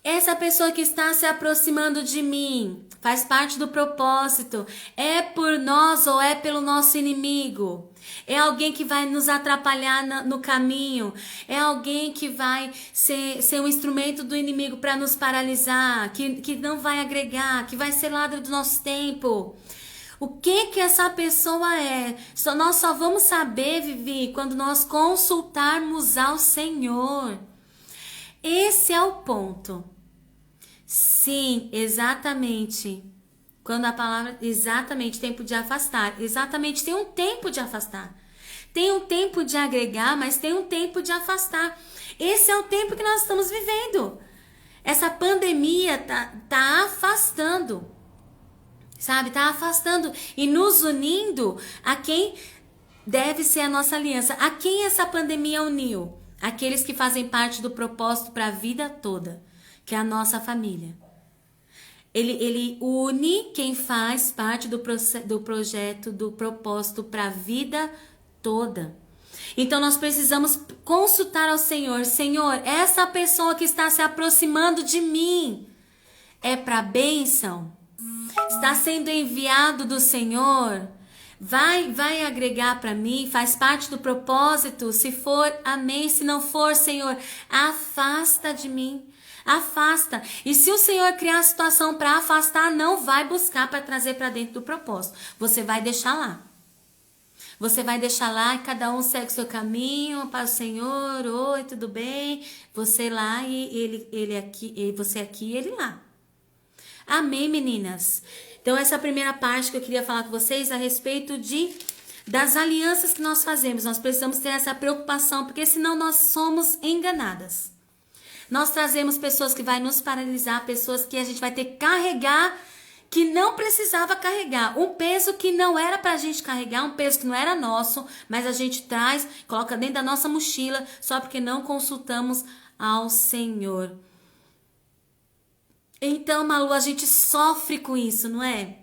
A: Essa pessoa que está se aproximando de mim faz parte do propósito. É por nós ou é pelo nosso inimigo? É alguém que vai nos atrapalhar no caminho? É alguém que vai ser um instrumento do inimigo para nos paralisar? Que não vai agregar? Que vai ser ladro do nosso tempo? O que essa pessoa é? Nós só vamos saber, Vivi, quando nós consultarmos ao Senhor. Esse é o ponto. Sim, exatamente. Quando a palavra, exatamente, tempo de afastar. Exatamente, tem um tempo de afastar. Tem um tempo de agregar, mas tem um tempo de afastar. Esse é o tempo que nós estamos vivendo. Essa pandemia tá afastando. Sabe? Tá afastando e nos unindo a quem deve ser a nossa aliança. A quem essa pandemia uniu? Aqueles que fazem parte do propósito para a vida toda, que é a nossa família. Ele une quem faz parte do projeto, do propósito para a vida toda. Então nós precisamos consultar ao Senhor. Senhor, essa pessoa que está se aproximando de mim é para bênção? Está sendo enviado do Senhor? Vai agregar para mim? Faz parte do propósito? Se for, amém. Se não for, Senhor, afasta de mim. Afasta. E se o Senhor criar a situação para afastar, não vai buscar para trazer para dentro do propósito. Você vai deixar lá. Você vai deixar lá e cada um segue o seu caminho para o Senhor. Oi, tudo bem? Você lá e ele aqui, e você aqui e ele lá. Amém, meninas? Então, essa é a primeira parte que eu queria falar com vocês a respeito das alianças que nós fazemos. Nós precisamos ter essa preocupação, porque senão nós somos enganadas. Nós trazemos pessoas que vão nos paralisar, pessoas que a gente vai ter que carregar, que não precisava carregar. Um peso que não era pra gente carregar, um peso que não era nosso, mas a gente traz, coloca dentro da nossa mochila, só porque não consultamos ao Senhor. Então, Malu, a gente sofre com isso, não é?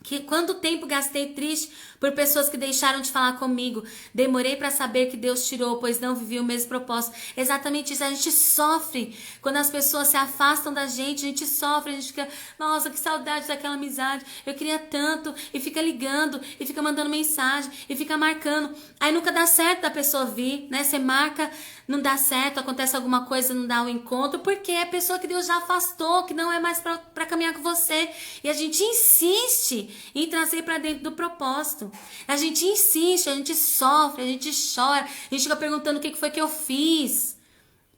A: Que quanto tempo gastei triste por pessoas que deixaram de falar comigo. Demorei para saber que Deus tirou, pois não vivi o mesmo propósito. Exatamente isso, a gente sofre. Quando as pessoas se afastam da gente, a gente sofre, a gente fica, nossa, que saudade daquela amizade. Eu queria tanto, e fica ligando, e fica mandando mensagem, e fica marcando. Aí nunca dá certo da pessoa vir, né? Você marca, não dá certo, acontece alguma coisa, não dá o encontro, porque é a pessoa que Deus já afastou, que não é mais para caminhar com você. E a gente insiste em trazer para dentro do propósito. A gente insiste, a gente sofre, a gente chora, a gente fica perguntando o que foi que eu fiz,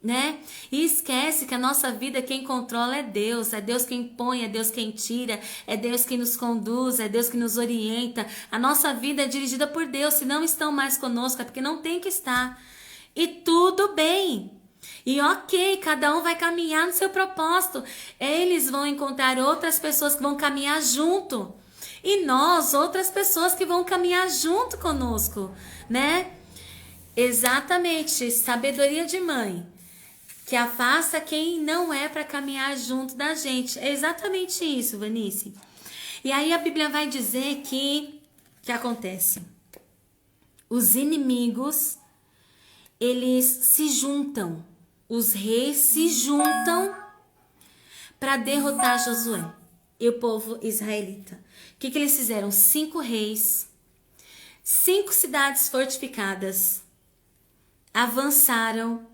A: né? E esquece que a nossa vida quem controla é Deus quem põe, é Deus quem tira, é Deus quem nos conduz, é Deus que nos orienta. A nossa vida é dirigida por Deus. Se não estão mais conosco é porque não tem que estar. E tudo bem. E ok, cada um vai caminhar no seu propósito. Eles vão encontrar outras pessoas que vão caminhar junto. E nós, outras pessoas que vão caminhar junto conosco, né? Exatamente, sabedoria de mãe, que afasta quem não é para caminhar junto da gente. É exatamente isso, Vanice. E aí a Bíblia vai dizer que acontece? Os inimigos, eles se juntam. Os reis se juntam para derrotar Josué e o povo israelita. O que eles fizeram? 5 reis, 5 cidades fortificadas avançaram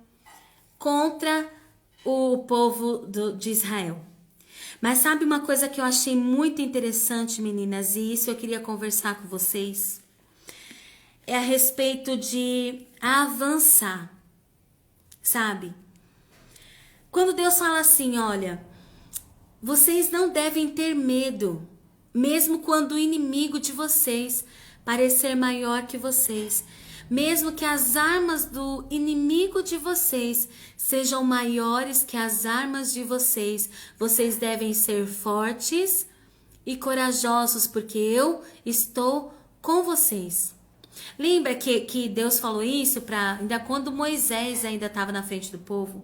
A: contra o povo de Israel. Mas sabe uma coisa que eu achei muito interessante, meninas, e isso eu queria conversar com vocês? É a respeito de avançar, sabe? Quando Deus fala assim, olha, vocês não devem ter medo, mesmo quando o inimigo de vocês parecer maior que vocês, mesmo que as armas do inimigo de vocês sejam maiores que as armas de vocês, vocês devem ser fortes e corajosos, porque eu estou com vocês. Lembra que Deus falou isso ainda quando Moisés ainda estava na frente do povo?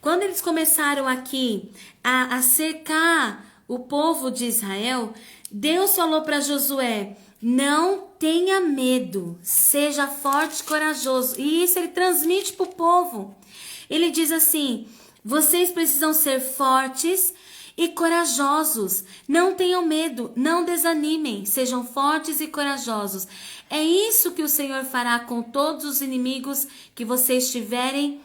A: Quando eles começaram aqui a cercar o povo de Israel, Deus falou para Josué, não tenha medo, seja forte e corajoso. E isso ele transmite para o povo. Ele diz assim, Vocês precisam ser fortes e corajosos. Não tenham medo, não desanimem, sejam fortes e corajosos. É isso que o Senhor fará com todos os inimigos que vocês tiverem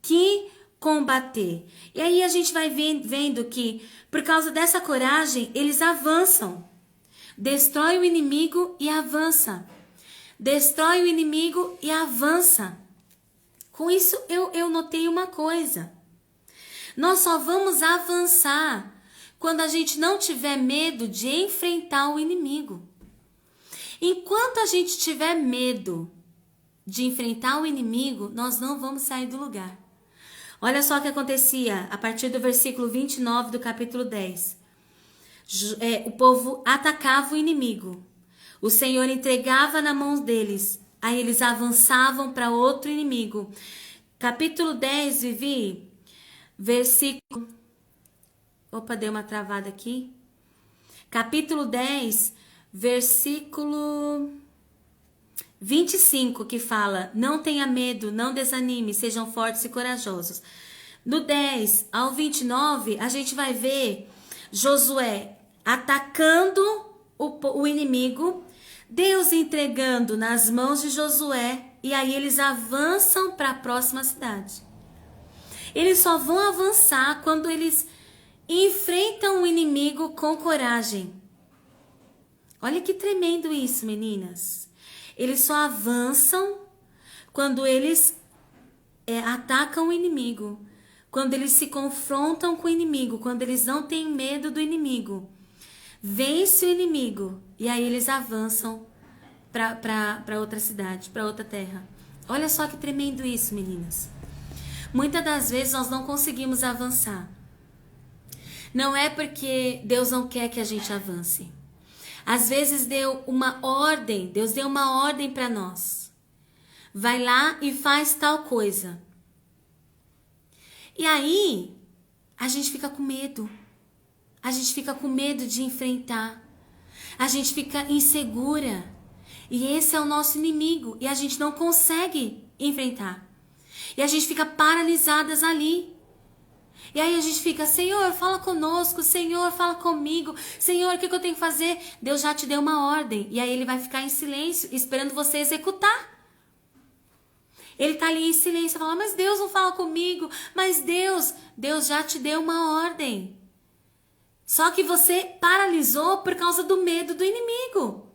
A: que combater. E aí a gente vai vendo que, por causa dessa coragem, eles avançam. Destrói o inimigo e avança. Destrói o inimigo e avança. Com isso, eu notei uma coisa. Nós só vamos avançar quando a gente não tiver medo de enfrentar o inimigo. Enquanto a gente tiver medo de enfrentar o inimigo, nós não vamos sair do lugar. Olha só o que acontecia a partir do versículo 29 do capítulo 10. O povo atacava o inimigo. O Senhor entregava na mão deles. Aí eles avançavam para outro inimigo. Capítulo 10, Vivi, versículo... Opa, deu uma travada aqui. Capítulo 10, versículo 25, que fala: não tenha medo, não desanime, sejam fortes e corajosos. Do 10 ao 29, a gente vai ver Josué atacando o inimigo, Deus entregando nas mãos de Josué, e aí eles avançam para a próxima cidade. Eles só vão avançar quando eles enfrentam o inimigo com coragem. Olha que tremendo isso, meninas. Eles só avançam quando eles atacam o inimigo, quando eles se confrontam com o inimigo, quando eles não têm medo do inimigo. Vence o inimigo e aí eles avançam para outra cidade, para outra terra. Olha só que tremendo isso, meninas. Muitas das vezes nós não conseguimos avançar. Não é porque Deus não quer que a gente avance. Às vezes Deus deu uma ordem para nós. Vai lá e faz tal coisa. E aí, a gente fica com medo. A gente fica com medo de enfrentar. A gente fica insegura. E esse é o nosso inimigo. E a gente não consegue enfrentar. E a gente fica paralisadas ali. E aí a gente fica: Senhor, fala conosco. Senhor, fala comigo. Senhor, o que eu tenho que fazer? Deus já te deu uma ordem. E aí ele vai ficar em silêncio, esperando você executar. Ele tá ali em silêncio, fala: mas Deus não fala comigo. Mas Deus já te deu uma ordem. Só que você paralisou por causa do medo do inimigo.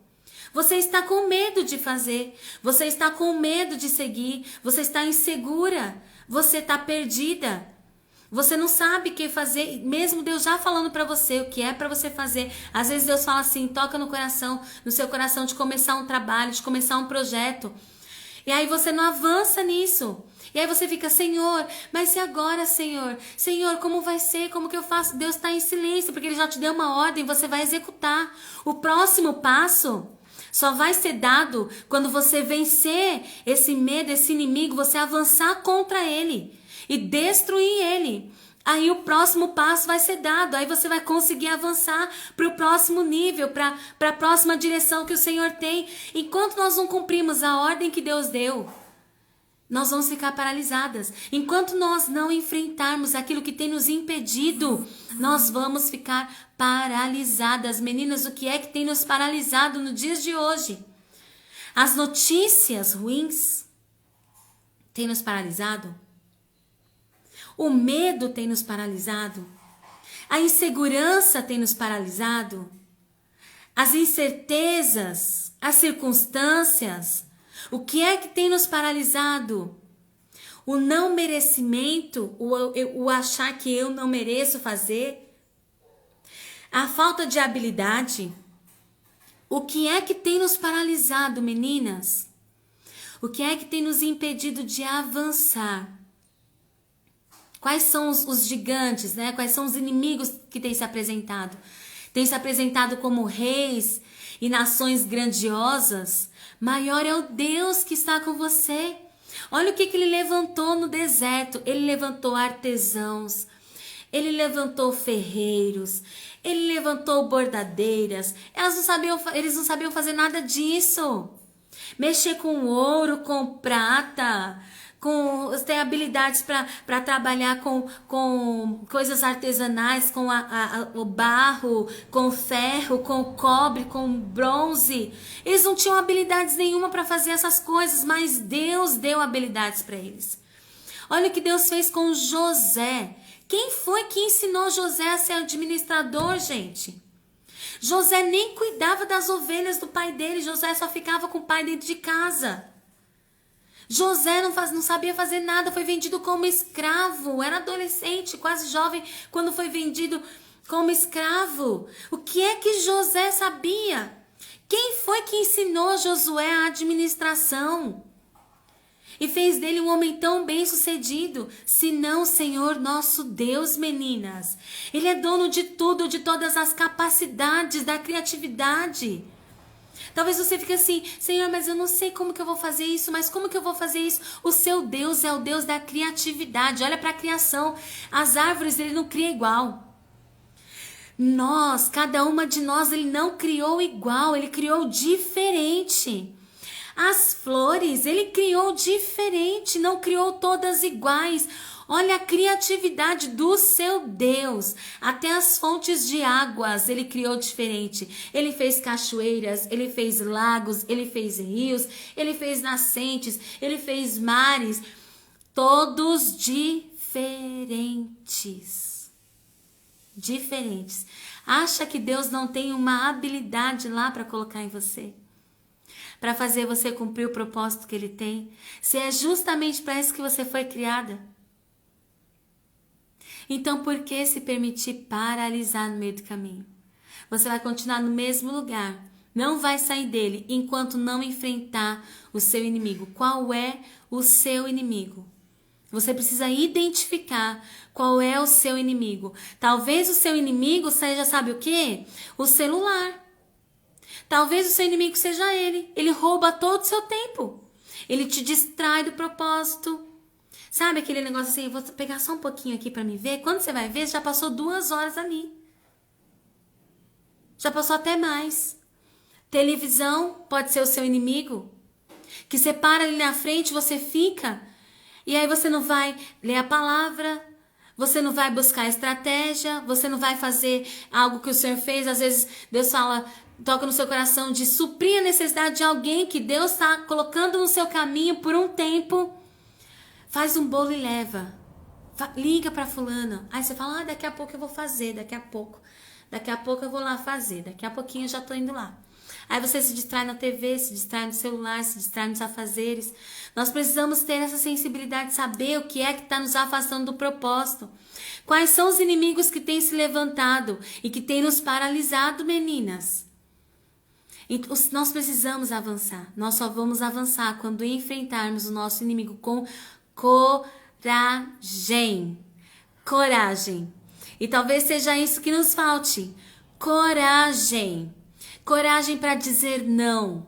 A: Você está com medo de fazer. Você está com medo de seguir. Você está insegura. Você está perdida. Você não sabe o que fazer, mesmo Deus já falando para você o que é para você fazer. Às vezes Deus fala assim, toca no seu coração de começar um trabalho, de começar um projeto. E aí você não avança nisso. E aí você fica: Senhor, mas e agora, Senhor? Senhor, como vai ser? Como que eu faço? Deus está em silêncio, porque Ele já te deu uma ordem, você vai executar. O próximo passo só vai ser dado quando você vencer esse medo, esse inimigo, você avançar contra ele e destruir ele. Aí o próximo passo vai ser dado, aí você vai conseguir avançar para o próximo nível, para a próxima direção que o Senhor tem. Enquanto nós não cumprimos a ordem que Deus deu, nós vamos ficar paralisadas. Enquanto nós não enfrentarmos aquilo que tem nos impedido, nós vamos ficar paralisadas. Meninas, o que é que tem nos paralisado no dia de hoje? As notícias ruins têm nos paralisado? O medo tem nos paralisado? A insegurança tem nos paralisado? As incertezas, as circunstâncias, o que é que tem nos paralisado? O não merecimento, o achar que eu não mereço fazer? A falta de habilidade? O que é que tem nos paralisado, meninas? O que é que tem nos impedido de avançar? Quais são os gigantes, né? Quais são os inimigos que têm se apresentado? Têm se apresentado como reis e nações grandiosas? Maior é o Deus que está com você. Olha o que ele levantou no deserto. Ele levantou artesãos, ele levantou ferreiros, ele levantou bordadeiras. Eles não sabiam fazer nada disso. Mexer com ouro, com prata, tem habilidades para trabalhar com coisas artesanais, com o barro, com o ferro, com o cobre, com o bronze. Eles não tinham habilidades nenhuma para fazer essas coisas, mas Deus deu habilidades para eles. Olha o que Deus fez com José. Quem foi que ensinou José a ser administrador, gente? José nem cuidava das ovelhas do pai dele. José só ficava com o pai dentro de casa. José não sabia fazer nada, foi vendido como escravo. Era adolescente, quase jovem, quando foi vendido como escravo. O que é que José sabia? Quem foi que ensinou Josué a administração? E fez dele um homem tão bem-sucedido, senão o Senhor nosso Deus, meninas. Ele é dono de tudo, de todas as capacidades, da criatividade. Talvez você fique assim, Senhor, mas eu não sei como que eu vou fazer isso, mas como que eu vou fazer isso? O seu Deus é o Deus da criatividade. Olha para a criação, as árvores ele não cria igual. Nós, cada uma de nós, ele não criou igual, ele criou diferente. As flores, ele criou diferente, não criou todas iguais. Olha a criatividade do seu Deus. Até as fontes de águas ele criou diferente. Ele fez cachoeiras, ele fez lagos, ele fez rios, ele fez nascentes, ele fez mares. Todos diferentes. Diferentes. Acha que Deus não tem uma habilidade lá para colocar em você? Para fazer você cumprir o propósito que ele tem? Se é justamente para isso que você foi criada? Então, por que se permitir paralisar no meio do caminho? Você vai continuar no mesmo lugar. Não vai sair dele enquanto não enfrentar o seu inimigo. Qual é o seu inimigo? Você precisa identificar qual é o seu inimigo. Talvez o seu inimigo seja, sabe o quê? O celular. Talvez o seu inimigo seja ele. Ele rouba todo o seu tempo. Ele te distrai do propósito. Sabe aquele negócio assim, vou pegar só um pouquinho aqui para me ver. Quando você vai ver, já passou 2 horas ali. Já passou até mais. Televisão pode ser o seu inimigo. Que você para ali na frente, você fica. E aí você não vai ler a palavra. Você não vai buscar estratégia. Você não vai fazer algo que o Senhor fez. Às vezes Deus fala, toca no seu coração de suprir a necessidade de alguém que Deus está colocando no seu caminho por um tempo. Faz um bolo e leva. Liga para fulana. Aí você fala, daqui a pouco eu vou fazer, daqui a pouco. Daqui a pouco eu vou lá fazer, daqui a pouquinho eu já tô indo lá. Aí você se distrai na TV, se distrai no celular, se distrai nos afazeres. Nós precisamos ter essa sensibilidade de saber o que é que está nos afastando do propósito. Quais são os inimigos que têm se levantado e que têm nos paralisado, meninas? Nós precisamos avançar. Nós só vamos avançar quando enfrentarmos o nosso inimigo com coragem. Coragem. E talvez seja isso que nos falte. Coragem. Coragem para dizer não.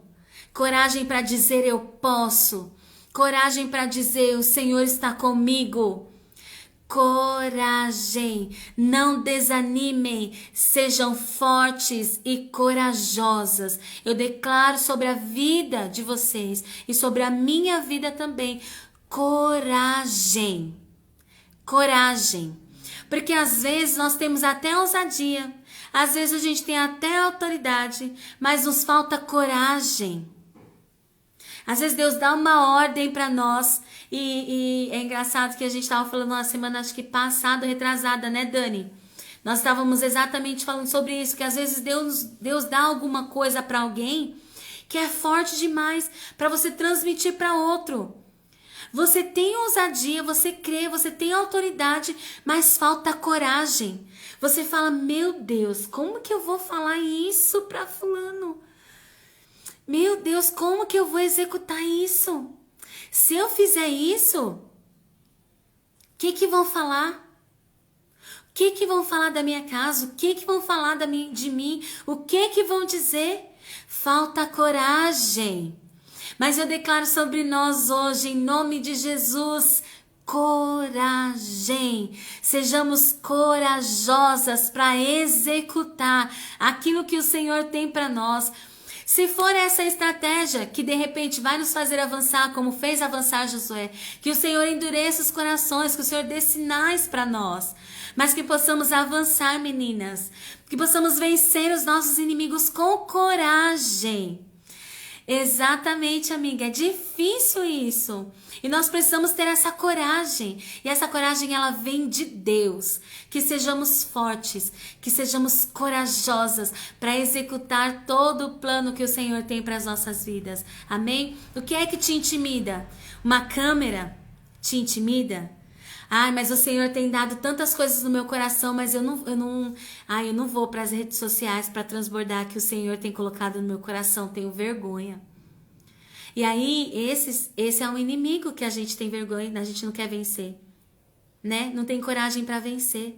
A: Coragem para dizer eu posso. Coragem para dizer o Senhor está comigo. Coragem. Não desanimem. Sejam fortes e corajosas. Eu declaro sobre a vida de vocês e sobre a minha vida também. Coragem. Coragem. Porque às vezes nós temos até ousadia, às vezes a gente tem até autoridade, mas nos falta coragem. Às vezes Deus dá uma ordem para nós e é engraçado que a gente estava falando na semana, acho que passada, retrasada, né, Dani? Nós estávamos exatamente falando sobre isso, que às vezes Deus dá alguma coisa para alguém que é forte demais para você transmitir para outro. Você tem ousadia, você crê, você tem autoridade, mas falta coragem. Você fala, meu Deus, como que eu vou falar isso para fulano? Meu Deus, como que eu vou executar isso? Se eu fizer isso, o que vão falar? O que vão falar da minha casa? O que vão falar de mim? O que vão dizer? Falta coragem. Mas eu declaro sobre nós hoje, em nome de Jesus, coragem. Sejamos corajosas para executar aquilo que o Senhor tem para nós. Se for essa estratégia que de repente vai nos fazer avançar, como fez avançar Josué, que o Senhor endureça os corações, que o Senhor dê sinais para nós, mas que possamos avançar, meninas, que possamos vencer os nossos inimigos com coragem. Exatamente, amiga, é difícil isso. E nós precisamos ter essa coragem. E essa coragem, ela vem de Deus. Que sejamos fortes, que sejamos corajosas para executar todo o plano que o Senhor tem para as nossas vidas. Amém? O que é que te intimida? Uma câmera te intimida? Ai, mas o Senhor tem dado tantas coisas no meu coração, mas eu não vou para as redes sociais para transbordar que o Senhor tem colocado no meu coração, tenho vergonha. E aí, esse é um inimigo que a gente tem vergonha, a gente não quer vencer, né? Não tem coragem para vencer.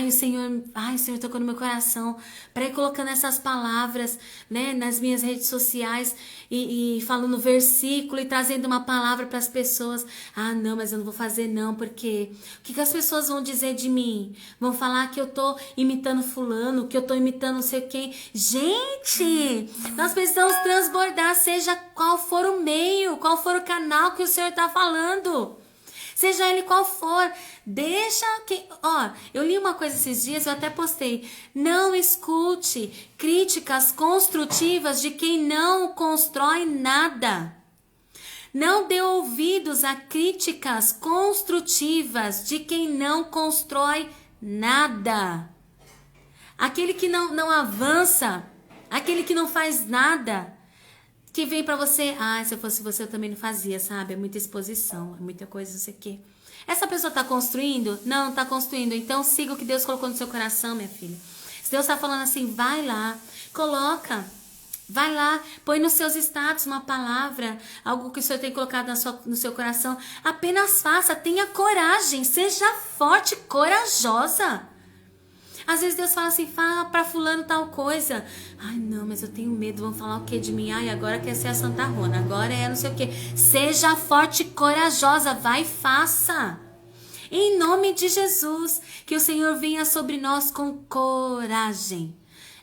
A: O Senhor tocou no meu coração para ir colocando essas palavras, né, nas minhas redes sociais e falando versículo e trazendo uma palavra para as pessoas. Não, mas eu não vou fazer não, porque o que as pessoas vão dizer de mim? Vão falar que eu tô imitando fulano, que eu tô imitando não sei quem. Gente, nós precisamos transbordar, seja qual for o meio, qual for o canal que o Senhor tá falando. Seja ele qual for, eu li uma coisa esses dias, eu até postei. Não escute críticas construtivas de quem não constrói nada. Não dê ouvidos a críticas construtivas de quem não constrói nada. Aquele que não avança, aquele que não faz nada, que vem pra você, se eu fosse você eu também não fazia, sabe? É muita exposição, é muita coisa, não sei o quê. Essa pessoa tá construindo? Não tá construindo. Então siga o que Deus colocou no seu coração, minha filha. Se Deus tá falando assim, vai lá, coloca, vai lá, põe nos seus status uma palavra, algo que o Senhor tem colocado no seu coração. Apenas faça, tenha coragem, seja forte, corajosa. Às vezes Deus fala assim, fala pra fulano tal coisa. Não, mas eu tenho medo, vão falar o que de mim? Agora quer ser a Santa Rona, agora é não sei o que. Seja forte e corajosa, vai e faça. Em nome de Jesus, que o Senhor venha sobre nós com coragem.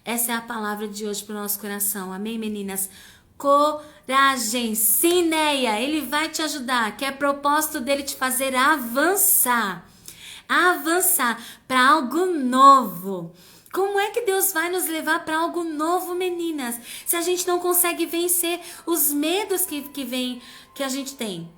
A: Essa é a palavra de hoje pro nosso coração, amém, meninas? Coragem, Cineia, Ele vai te ajudar, que é propósito dele te fazer avançar para algo novo. Como é que Deus vai nos levar para algo novo, meninas? Se a gente não consegue vencer os medos que a gente tem.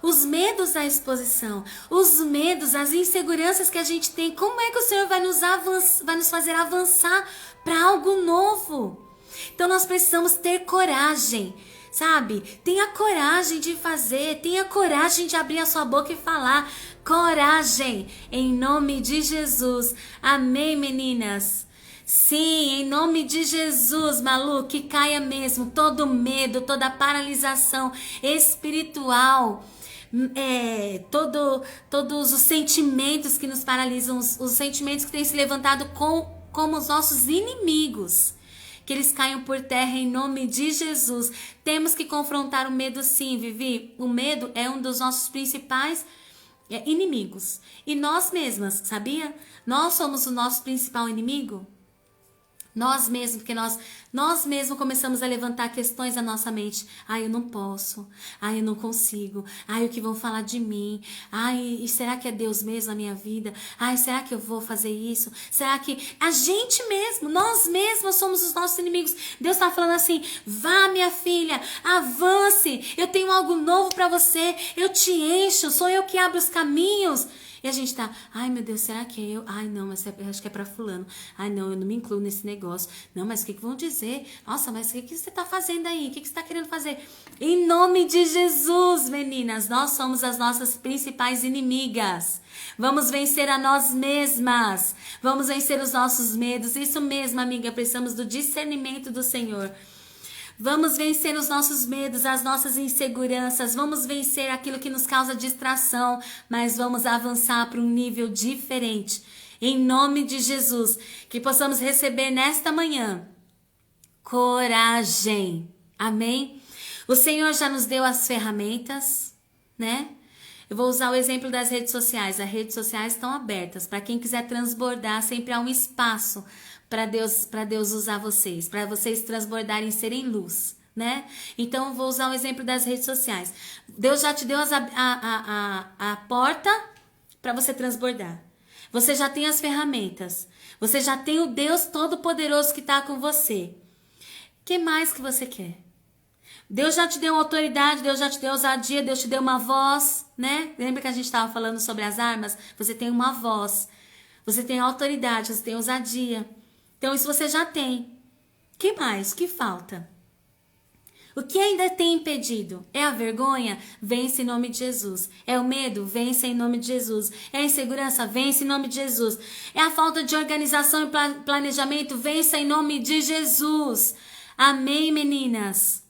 A: Os medos da exposição, os medos, as inseguranças que a gente tem. Como é que o Senhor vai nos fazer avançar para algo novo? Então nós precisamos ter coragem. Sabe? Tenha coragem de fazer, tenha coragem de abrir a sua boca e falar. Coragem, em nome de Jesus. Amém, meninas? Sim, em nome de Jesus, Malu, que caia mesmo todo medo, toda paralisação espiritual. Todos os sentimentos que nos paralisam, os sentimentos que têm se levantado como os nossos inimigos. Que eles caiam por terra em nome de Jesus. Temos que confrontar o medo, sim, Vivi. O medo é um dos nossos principais inimigos. E nós mesmas, sabia? Nós somos o nosso principal inimigo. Nós mesmos, porque nós mesmos começamos a levantar questões na nossa mente. Eu não posso. Eu não consigo. O que vão falar de mim? E será que é Deus mesmo na minha vida? Será que eu vou fazer isso? Será que a gente mesmo, nós mesmos somos os nossos inimigos? Deus está falando assim, vá minha filha, avance. Eu tenho algo novo para você. Eu te encho, sou eu que abro os caminhos. E a gente tá, meu Deus, será que é eu? Não, mas eu acho que é pra fulano. Não, eu não me incluo nesse negócio. Não, mas o que vão dizer? Nossa, mas o que você tá fazendo aí? O que você tá querendo fazer? Em nome de Jesus, meninas, nós somos as nossas principais inimigas. Vamos vencer a nós mesmas. Vamos vencer os nossos medos. Isso mesmo, amiga, precisamos do discernimento do Senhor. Vamos vencer os nossos medos, as nossas inseguranças, vamos vencer aquilo que nos causa distração, mas vamos avançar para um nível diferente. Em nome de Jesus, que possamos receber nesta manhã coragem. Amém? O Senhor já nos deu as ferramentas, né? Eu vou usar o exemplo das redes sociais. As redes sociais estão abertas. Para quem quiser transbordar, sempre há um espaço para Deus usar vocês, para vocês transbordarem e serem luz, né? Então, vou usar o exemplo das redes sociais. Deus já te deu a porta para você transbordar. Você já tem as ferramentas. Você já tem o Deus Todo-Poderoso que está com você. O que mais que você quer? Deus já te deu autoridade, Deus já te deu ousadia, Deus te deu uma voz, né? Lembra que a gente estava falando sobre as armas? Você tem uma voz, você tem autoridade, você tem ousadia. Então isso você já tem. O que mais? O que falta? O que ainda tem impedido? É a vergonha? Vence em nome de Jesus. É o medo? Vence em nome de Jesus. É a insegurança? Vence em nome de Jesus. É a falta de organização e planejamento? Vence em nome de Jesus. Amém, meninas?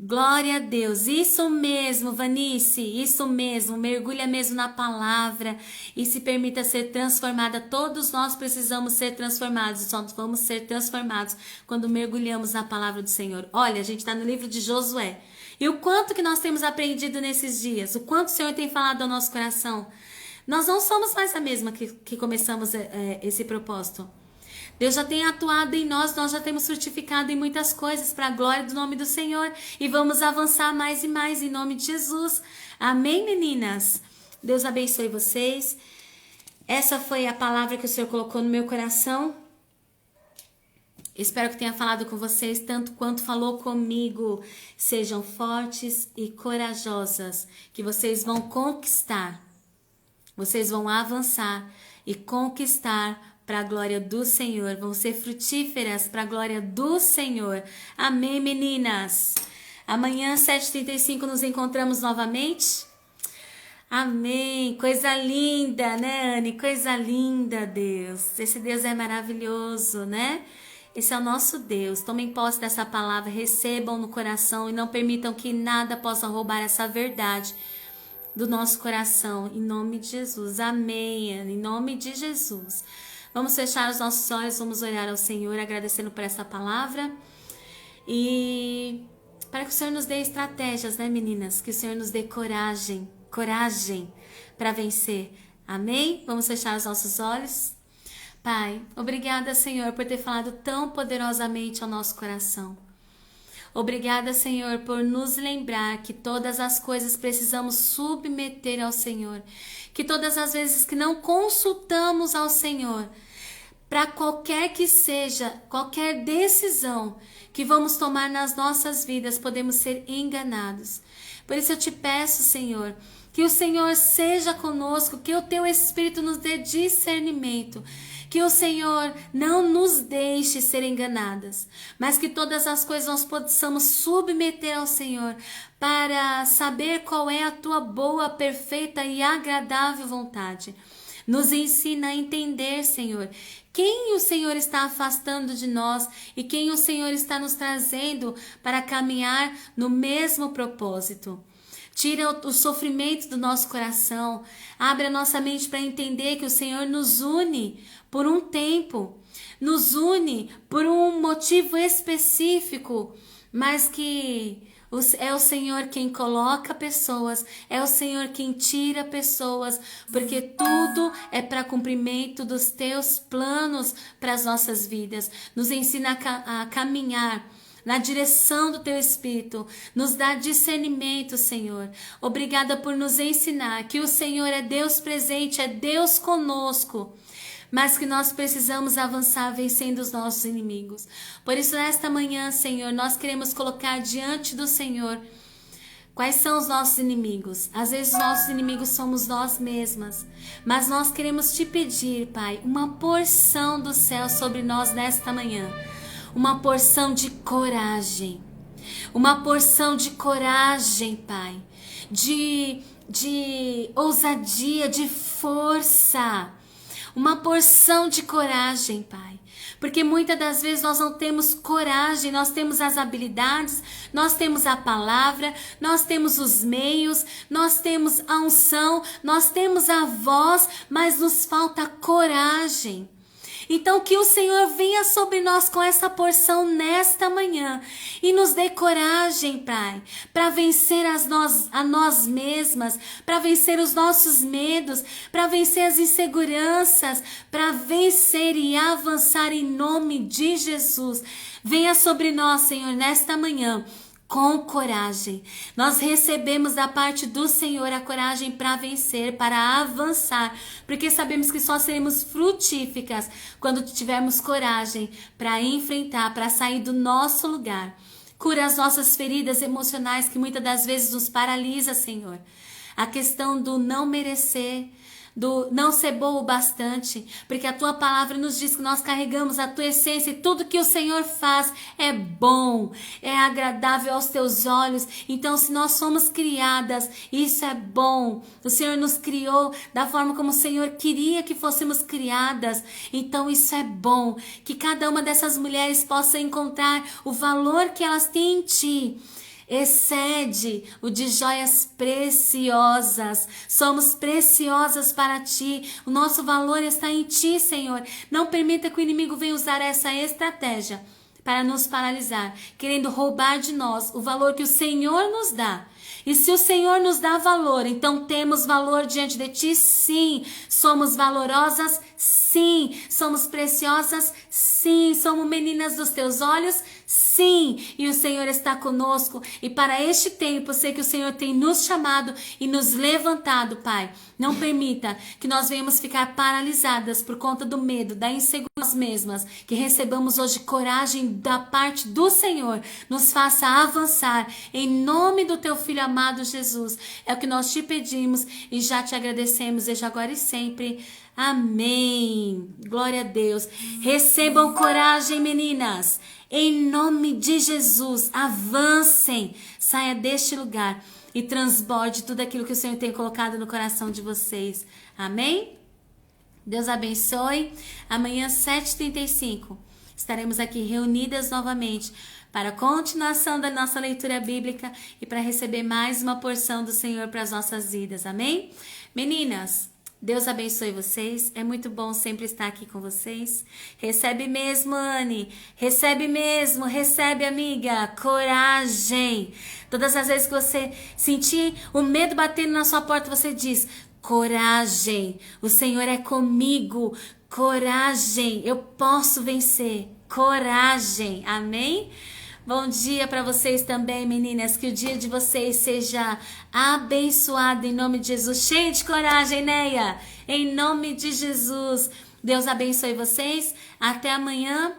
A: Glória a Deus, isso mesmo, Vanice, isso mesmo, mergulha mesmo na palavra e se permita ser transformada. Todos nós precisamos ser transformados, só vamos ser transformados quando mergulhamos na palavra do Senhor. Olha, a gente está no livro de Josué, e o quanto que nós temos aprendido nesses dias, o quanto o Senhor tem falado ao nosso coração. Nós não somos mais a mesma que começamos esse propósito. Deus já tem atuado em nós já temos frutificado em muitas coisas para a glória do nome do Senhor e vamos avançar mais e mais em nome de Jesus. Amém, meninas? Deus abençoe vocês. Essa foi a palavra que o Senhor colocou no meu coração. Espero que tenha falado com vocês tanto quanto falou comigo. Sejam fortes e corajosas, que vocês vão conquistar. Vocês vão avançar e conquistar para a glória do Senhor, vão ser frutíferas para a glória do Senhor. Amém, meninas? Amanhã, 7h35, nos encontramos novamente. Amém. Coisa linda, né, Anne? Coisa linda, Deus. Esse Deus é maravilhoso, né? Esse é o nosso Deus. Tomem posse dessa palavra, recebam no coração e não permitam que nada possa roubar essa verdade do nosso coração. Em nome de Jesus. Amém, Anne. Em nome de Jesus. Vamos fechar os nossos olhos, vamos orar ao Senhor, agradecendo por essa palavra. E para que o Senhor nos dê estratégias, né, meninas? Que o Senhor nos dê coragem para vencer. Amém? Vamos fechar os nossos olhos. Pai, obrigada, Senhor, por ter falado tão poderosamente ao nosso coração. Obrigada, Senhor, por nos lembrar que todas as coisas precisamos submeter ao Senhor. Que todas as vezes que não consultamos ao Senhor, para qualquer que seja, qualquer decisão que vamos tomar nas nossas vidas, podemos ser enganados. Por isso eu te peço, Senhor, que o Senhor seja conosco, que o Teu Espírito nos dê discernimento, que o Senhor não nos deixe ser enganadas, mas que todas as coisas nós possamos submeter ao Senhor para saber qual é a Tua boa, perfeita e agradável vontade. Nos ensina a entender, Senhor, quem o Senhor está afastando de nós e quem o Senhor está nos trazendo para caminhar no mesmo propósito. Tira o sofrimento do nosso coração, abre a nossa mente para entender que o Senhor nos une por um tempo, nos une por um motivo específico, mas que é o Senhor quem coloca pessoas, é o Senhor quem tira pessoas, porque tudo é para cumprimento dos Teus planos para as nossas vidas. Nos ensina a caminhar na direção do Teu Espírito, nos dá discernimento, Senhor. Obrigada por nos ensinar que o Senhor é Deus presente, é Deus conosco, mas que nós precisamos avançar vencendo os nossos inimigos. Por isso, nesta manhã, Senhor, nós queremos colocar diante do Senhor quais são os nossos inimigos. Às vezes, os nossos inimigos somos nós mesmas, mas nós queremos Te pedir, Pai, uma porção do céu sobre nós nesta manhã. Uma porção de coragem, Pai, de ousadia, de força, uma porção de coragem, Pai, porque muitas das vezes nós não temos coragem, nós temos as habilidades, nós temos a palavra, nós temos os meios, nós temos a unção, nós temos a voz, mas nos falta coragem. Então que o Senhor venha sobre nós com essa porção nesta manhã e nos dê coragem, Pai, para vencer a nós mesmas, para vencer os nossos medos, para vencer as inseguranças, para vencer e avançar em nome de Jesus. Venha sobre nós, Senhor, nesta manhã, com coragem. Nós recebemos da parte do Senhor a coragem para vencer, para avançar, porque sabemos que só seremos frutíficas quando tivermos coragem para enfrentar, para sair do nosso lugar. Cura as nossas feridas emocionais que muitas das vezes nos paralisa, Senhor. A questão do não merecer, do não ser bom o bastante, porque a tua palavra nos diz que nós carregamos a tua essência e tudo que o Senhor faz é bom, é agradável aos teus olhos. Então, se nós somos criadas, isso é bom. O Senhor nos criou da forma como o Senhor queria que fôssemos criadas. Então, isso é bom. Que cada uma dessas mulheres possa encontrar o valor que elas têm em ti. Excede o de joias preciosas. Somos preciosas para ti. O nosso valor está em ti, Senhor. Não permita que o inimigo venha usar essa estratégia para nos paralisar, querendo roubar de nós o valor que o Senhor nos dá. E se o Senhor nos dá valor, então temos valor diante de ti, sim. Somos valorosas, sim. Somos preciosas, sim. Somos meninas dos teus olhos, sim. E o Senhor está conosco. E para este tempo, sei que o Senhor tem nos chamado e nos levantado, Pai. Não permita que nós venhamos ficar paralisadas por conta do medo, da insegurança mesmas. Que recebamos hoje coragem da parte do Senhor. Nos faça avançar em nome do teu Filho amado Jesus. É o que nós te pedimos e já te agradecemos desde agora e sempre. Amém. Glória a Deus. Recebam coragem, meninas. Em nome de Jesus, avancem. Saia deste lugar e transborde tudo aquilo que o Senhor tem colocado no coração de vocês. Amém? Deus abençoe. Amanhã, 7h35, estaremos aqui reunidas novamente para a continuação da nossa leitura bíblica e para receber mais uma porção do Senhor para as nossas vidas. Amém? Meninas, Deus abençoe vocês. É muito bom sempre estar aqui com vocês. Recebe mesmo, Anne. Recebe mesmo. Recebe, amiga. Coragem. Todas as vezes que você sentir o medo batendo na sua porta, você diz: coragem. O Senhor é comigo. Coragem. Eu posso vencer. Coragem. Amém? Bom dia para vocês também, meninas. Que o dia de vocês seja abençoado em nome de Jesus. Cheio de coragem, Neia. Em nome de Jesus. Deus abençoe vocês. Até amanhã.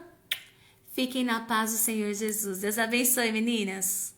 A: Fiquem na paz do Senhor Jesus. Deus abençoe, meninas.